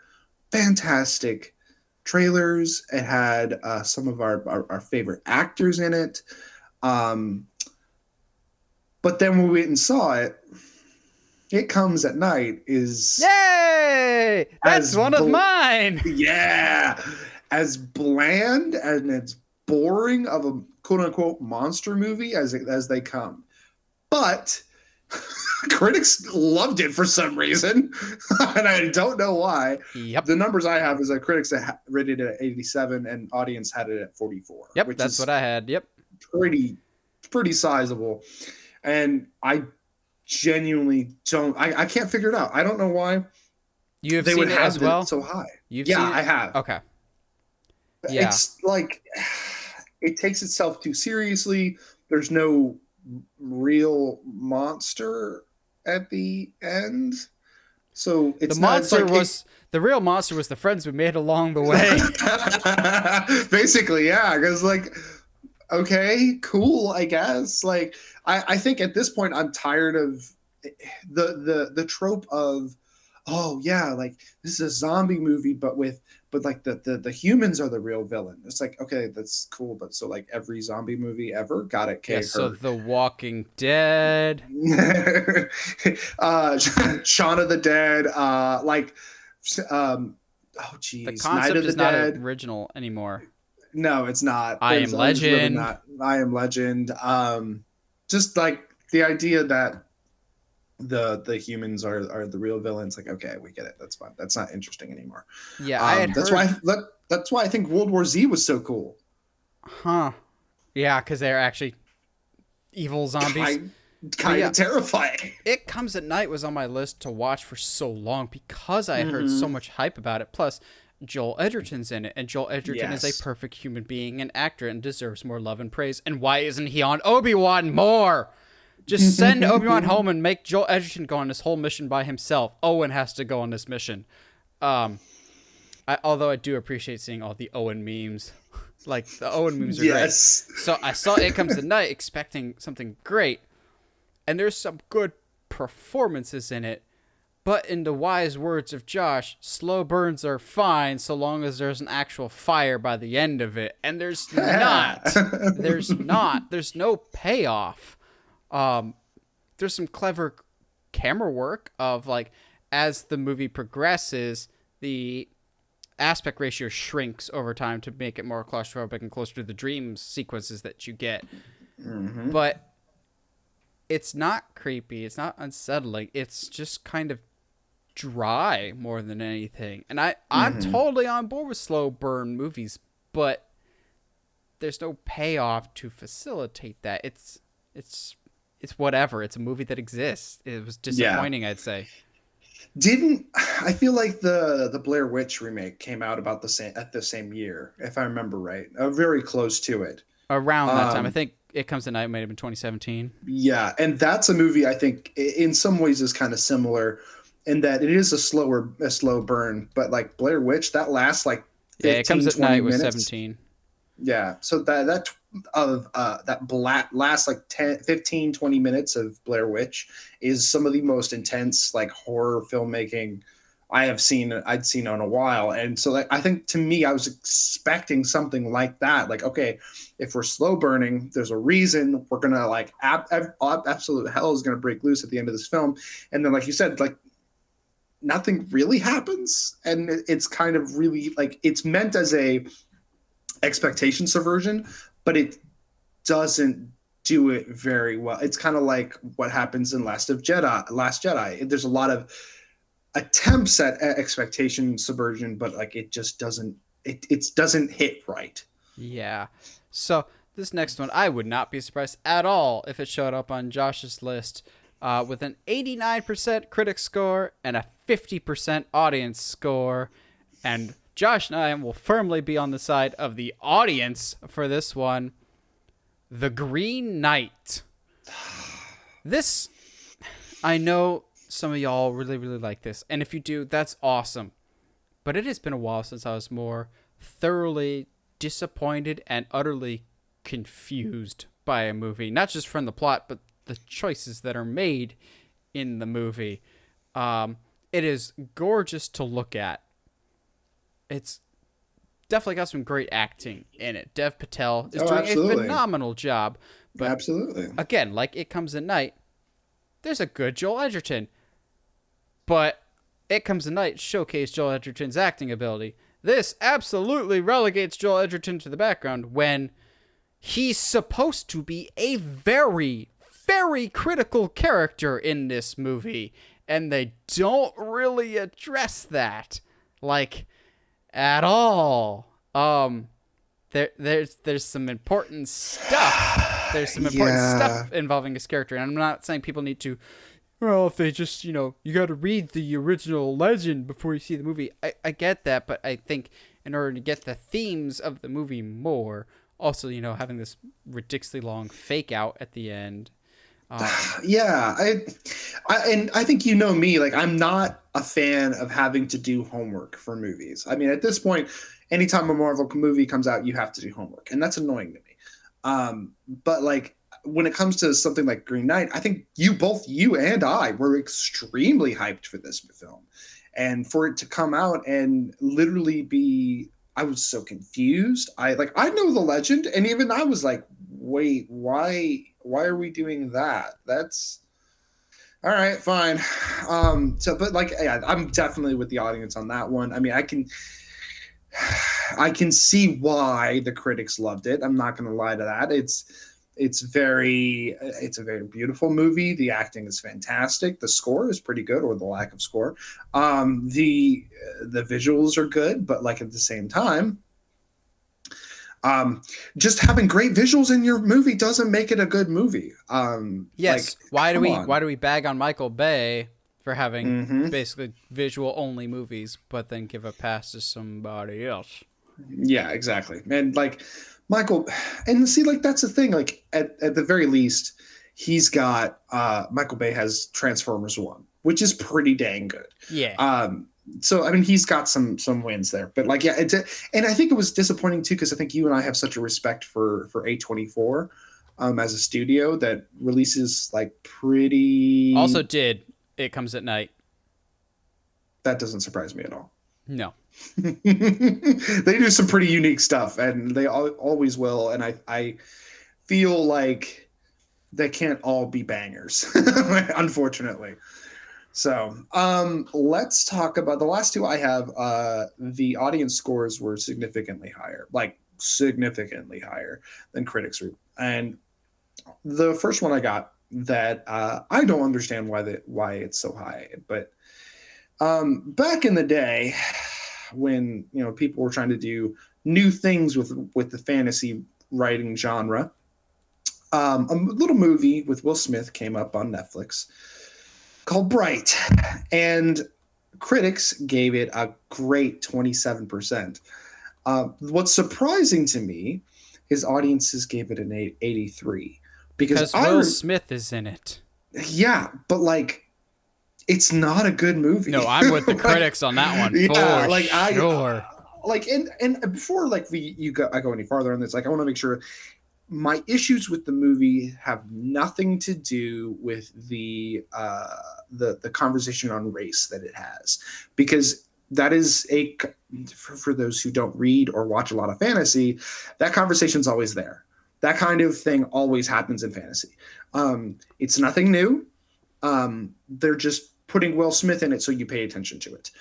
fantastic trailers. It had some of our favorite actors in it. But then when we went and saw it, It Comes at Night is...
Yay! That's one of mine!
Yeah! As bland and as boring of a quote-unquote monster movie as they come. But... critics loved it for some reason, and I don't know why.
Yep.
The numbers I have is that critics rated it at 87 and audience had it at 44.
Yep, that's what I had. Yep.
Pretty sizable. And I genuinely don't... I can't figure it out. I don't know why
they would have as well?
it so high.
You've seen it?
I have.
Okay. Yeah.
It's like... it takes itself too seriously. There's no real monster at the end, so it's
the real monster was the friends we made along the way.
Basically, yeah, because like, okay, cool, I guess. Like, I think at this point I'm tired of the trope of, oh yeah, like this is a zombie movie, but like the humans are the real villain. It's like, okay, that's cool, but so like every zombie movie ever, got it.
Yeah, so The Walking Dead,
Shaun of the Dead, oh geez,
the concept is not original anymore.
No, it's not.
I Am Legend.
Really not. I Am Legend. Just like the idea that the humans are the real villains. Like, okay, we get it. That's fine. That's not interesting anymore.
Yeah,
that's why I think World War Z was so cool.
Huh? Yeah, because they're actually evil zombies.
Kind of terrifying.
It Comes at Night was on my list to watch for so long because I had heard so much hype about it. Plus, Joel Edgerton's in it, and Joel Edgerton is a perfect human being and actor and deserves more love and praise. And why isn't he on Obi-Wan more? Just send Obi-Wan home and make Joel Edgerton go on this whole mission by himself. Owen has to go on this mission. Although I do appreciate seeing all the Owen memes. Like, the Owen memes are great. So I saw It Comes at Night expecting something great. And there's some good performances in it. But in the wise words of Josh, slow burns are fine so long as there's an actual fire by the end of it. And there's not. There's no payoff. There's some clever camera work of, like, as the movie progresses, the aspect ratio shrinks over time to make it more claustrophobic and closer to the dream sequences that you get. But it's not creepy. It's not unsettling. It's just kind of dry more than anything. And I'm totally on board with slow burn movies, but there's no payoff to facilitate that. It's whatever. It's a movie that exists. It was disappointing, I'd say.
I feel like the Blair Witch remake came out about at the same year, if I remember right. Very close to it.
Around that time. I think It Comes at Night might have been 2017.
Yeah, and that's a movie I think in some ways is kind of similar in that it is a slow burn, but like Blair Witch, that lasts like 15,
It Comes at Night was
minutes.
17.
Yeah, so that last like 10, 15, 20 minutes of Blair Witch is some of the most intense like horror filmmaking I'd seen in a while. And so I think, to me, I was expecting something like that. Like, okay, if we're slow burning, there's a reason we're going to like absolute hell is going to break loose at the end of this film. And then, like you said, like nothing really happens, and it's kind of really like it's meant as a expectation subversion, but it doesn't do it very well. It's kind of like what happens in Last Jedi. There's a lot of attempts at expectation subversion, but like it just doesn't doesn't hit right.
Yeah. So this next one, I would not be surprised at all if it showed up on Josh's list, with an 89% critic score and a 50% audience score. And Josh and I will firmly be on the side of the audience for this one. The Green Knight. This, I know some of y'all really, really like this. And if you do, that's awesome. But it has been a while since I was more thoroughly disappointed and utterly confused by a movie. Not just from the plot, but the choices that are made in the movie. It is gorgeous to look at. It's definitely got some great acting in it. Dev Patel is doing a phenomenal job. But
absolutely.
Again, like It Comes at Night, there's a good Joel Edgerton. But It Comes at Night showcased Joel Edgerton's acting ability. This absolutely relegates Joel Edgerton to the background when he's supposed to be a very, very critical character in this movie. And they don't really address that. Like, at all. There's some important stuff. There's some important stuff involving his character. And I'm not saying people need to, well, if they just, you got to read the original legend before you see the movie. I get that, but I think in order to get the themes of the movie more, also, having this ridiculously long fake out at the end.
Yeah, I think me, like I'm not a fan of having to do homework for movies. I mean, at this point, anytime a Marvel movie comes out, you have to do homework, and that's annoying to me. But like when it comes to something like Green Knight, I think you and I were extremely hyped for this film, and for it to come out and literally be, I was so confused. I know the legend, and even I was like, wait, why are we doing that? That's all right, fine. But like, yeah, I'm definitely with the audience on that one. I mean, I can see why the critics loved it. I'm not going to lie to that. It's a very beautiful movie. The acting is fantastic. The score is pretty good, or the lack of score. The visuals are good, but like at the same time, just having great visuals in your movie doesn't make it a good movie.
Yes. Why do we bag on Michael Bay for having basically visual only movies, but then give a pass to somebody else?
Yeah, exactly. And like Michael, and see, like that's the thing. Like at the very least, he's got Michael Bay has Transformers 1, which is pretty dang good.
Yeah.
So I mean, he's got some wins there, but like, yeah, and I think it was disappointing too, because I think you and I have such a respect for A24 as a studio that releases like pretty.
Also, did It Comes at Night.
That doesn't surprise me at all.
No.
They do some pretty unique stuff, and they always will. And I feel like they can't all be bangers, unfortunately. So let's talk about the last two I have. The audience scores were significantly higher than critics. And the first one I got that I don't understand why it's so high. But back in the day, when people were trying to do new things with the fantasy writing genre, a little movie with Will Smith came up on Netflix called Bright, and critics gave it a great 27%. What's surprising to me is audiences gave it an 83
because Will Smith is in it.
Yeah, but like, it's not a good movie.
No, I'm with the critics on that one. Yeah,
like
sure.
And before I go any farther on this, like I want to make sure my issues with the movie have nothing to do with the conversation on race that it has, because that is for those who don't read or watch a lot of fantasy, that conversation's always there. That kind of thing always happens in fantasy. It's nothing new. They're just putting Will Smith in it so you pay attention to it.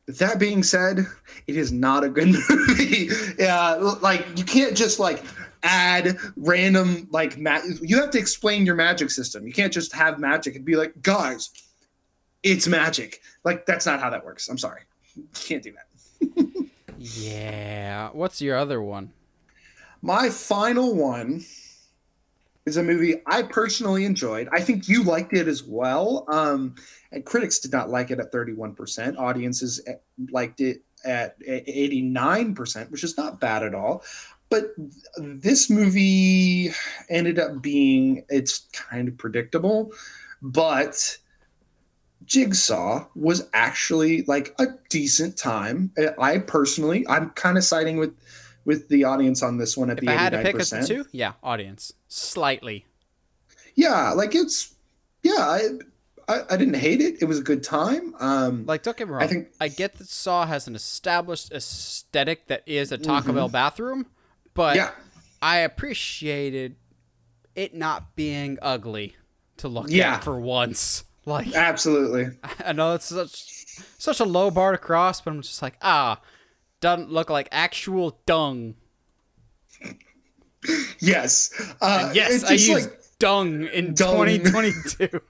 That being said, it is not a good movie. Yeah, like you can't just like add random like you have to explain your magic system. You can't just have magic and be like, guys, it's magic. Like that's not how that works. I'm sorry, you can't do that.
Yeah. What's your other one?
My final one is a movie I personally enjoyed. I think you liked it as well. And critics did not like it at 31%. Audiences liked it at 89%, which is not bad at all. But this movie ended up being, it's kind of predictable, but Jigsaw was actually like a decent time. I'm kind of siding with the audience on this one at the 89%. If I had to pick the two,
yeah, audience. Slightly.
Yeah, like I didn't hate it. It was a good time.
Like, don't get me wrong. I get that Saw has an established aesthetic that is a Taco Bell bathroom, but yeah. I appreciated it not being ugly to look at for once. Like,
absolutely.
I know it's such a low bar to cross, but I'm just like, doesn't look like actual dung.
Yes.
Yes, I used like dung in 2022.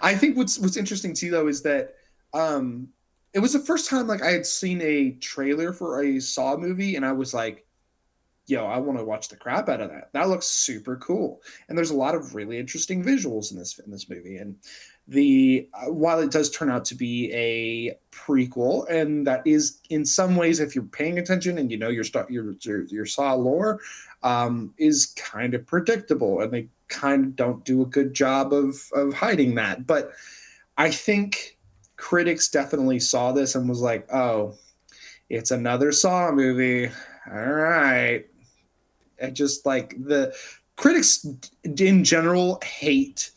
I think what's interesting too, though, is that it was the first time like I had seen a trailer for a Saw movie, and I was like, yo, I want to watch the crap out of that. That looks super cool. And there's a lot of really interesting visuals in this movie. And while it does turn out to be a prequel, and that is in some ways, if you're paying attention and you know your Saw lore, is kind of predictable, and they kind of don't do a good job of hiding that. But I think critics definitely saw this and was like, oh, it's another Saw movie. All right. And just like the critics in general hate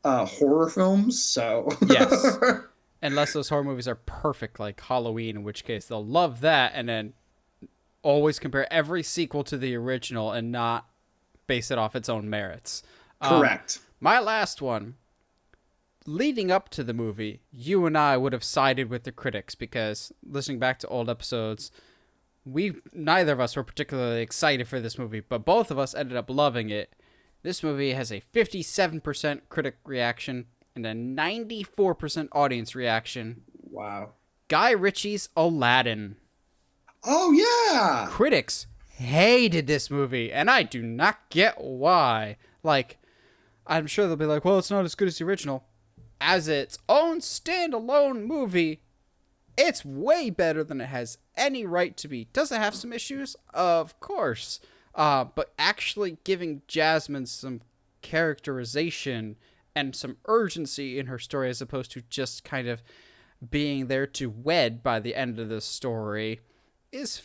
horror films. So
yes, unless those horror movies are perfect, like Halloween, in which case they'll love that and then always compare every sequel to the original and not base it off its own merits.
Correct.
My last one, leading up to the movie, you and I would have sided with the critics because listening back to old episodes, neither of us were particularly excited for this movie, but both of us ended up loving it. This movie has a 57% critic reaction and a 94% audience reaction.
Wow.
Guy Ritchie's Aladdin.
Oh, yeah.
Critics hated this movie, and I do not get why. Like, I'm sure they'll be like, well, it's not as good as the original. As its own standalone movie, it's way better than it has any right to be. Does it have some issues? Of course. But actually giving Jasmine some characterization and some urgency in her story as opposed to just kind of being there to wed by the end of the story is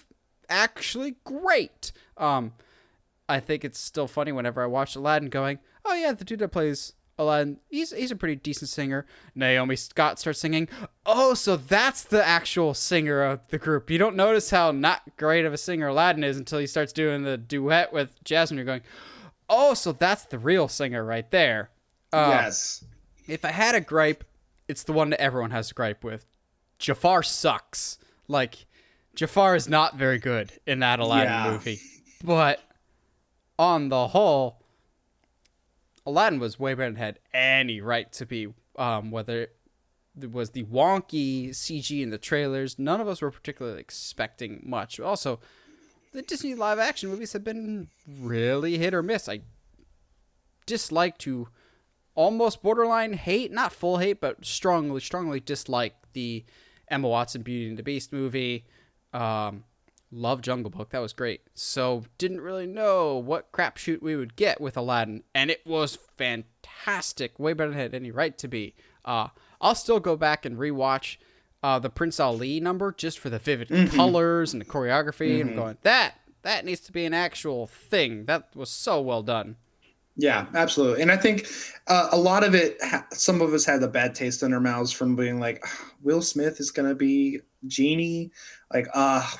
actually great. I think it's still funny whenever I watch Aladdin going, oh yeah, the dude that plays Aladdin, he's a pretty decent singer. Naomi Scott starts singing. Oh, so that's the actual singer of the group. You don't notice how not great of a singer Aladdin is until he starts doing the duet with Jasmine. You're going, oh, so that's the real singer right there.
Yes.
If I had a gripe, it's the one that everyone has a gripe with. Jafar sucks. Like, Jafar is not very good in that Aladdin movie. But on the whole, Aladdin was way better than it had any right to be. Whether it was the wonky CG in the trailers, none of us were particularly expecting much. Also, the Disney live action movies have been really hit or miss. I dislike to almost borderline hate, not full hate, but strongly dislike the Emma Watson Beauty and the Beast movie. Love Jungle Book. That was great. So didn't really know what crapshoot we would get with Aladdin. And it was fantastic. Way better than it had any right to be. I'll still go back and rewatch the Prince Ali number just for the vivid colors and the choreography. And I'm going, that needs to be an actual thing. That was so well done.
Yeah, absolutely. And I think a lot of it, some of us had a bad taste in our mouths from being like, Will Smith is going to be Genie. Like,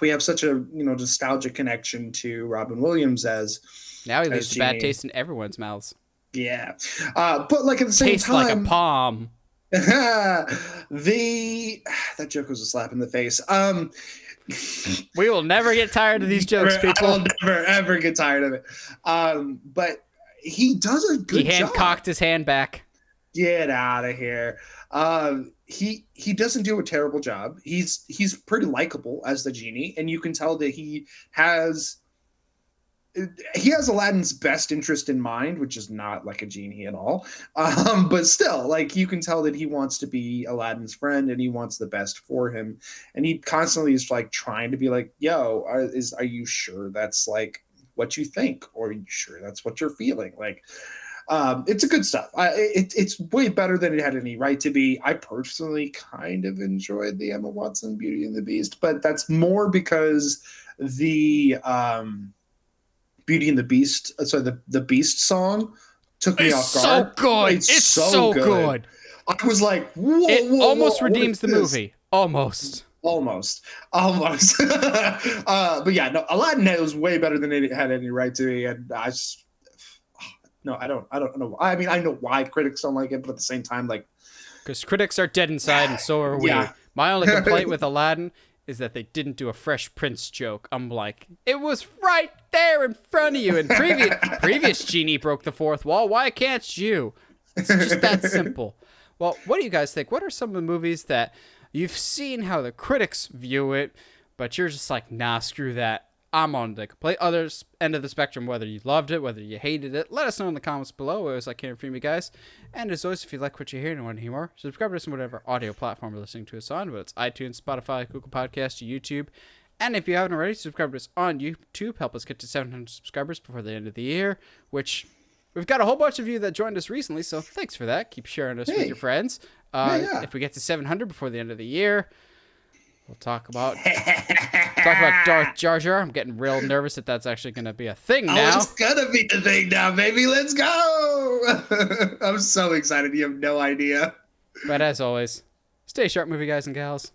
we have such a nostalgic connection to Robin Williams as
now he leaves
Genie.
a bad taste in everyone's mouths.
Yeah. But like at the same
Tastes
time,
like a palm.
that joke was a slap in the face.
We will never get tired of these jokes, people.
I'll never ever get tired of it. But he does a good job.
He hand-cocked his hand back.
Get out of here. He doesn't do a terrible job. He's pretty likable as the genie, and you can tell that he has Aladdin's best interest in mind, which is not like a genie at all. But still, like, you can tell that he wants to be Aladdin's friend and he wants the best for him. And he constantly is like trying to be like, yo, are you sure that's like what you think? Or are you sure that's what you're feeling? Like, it's a good stuff. It's way better than it had any right to be. I personally kind of enjoyed the Emma Watson Beauty and the Beast, but that's more because the Beauty and the Beast, the Beast song took me off guard.
So good. It's so good.
I was like, whoa,
it
whoa,
almost
whoa,
redeems the movie. Almost.
But yeah, no, Aladdin was way better than it had any right to be, and I don't know. I mean, I know why critics don't like it, but at the same time, like,
because critics are dead inside, and so are we.
Yeah.
My only complaint with Aladdin is that they didn't do a Fresh Prince joke. I'm like, it was right there in front of you, and previous genie broke the fourth wall. Why can't you? It's just that simple. Well, what do you guys think? What are some of the movies that you've seen how the critics view it, but you're just like, nah, screw that. I'm on the complete other end of the spectrum, whether you loved it, whether you hated it. Let us know in the comments below. It was like hearing from you guys. And as always, if you like what you hear and want to hear more, subscribe to us on whatever audio platform you're listening to us on, whether it's iTunes, Spotify, Google Podcasts, YouTube. And if you haven't already, subscribe to us on YouTube. Help us get to 700 subscribers before the end of the year, which we've got a whole bunch of you that joined us recently, so thanks for that. Keep sharing us with your friends. If we get to 700 before the end of the year, we'll talk about Darth Jar Jar. I'm getting real nervous that that's actually going to be a thing now.
Oh, it's going to be the thing now, baby. Let's go. I'm so excited. You have no idea.
But as always, stay sharp, movie guys and gals.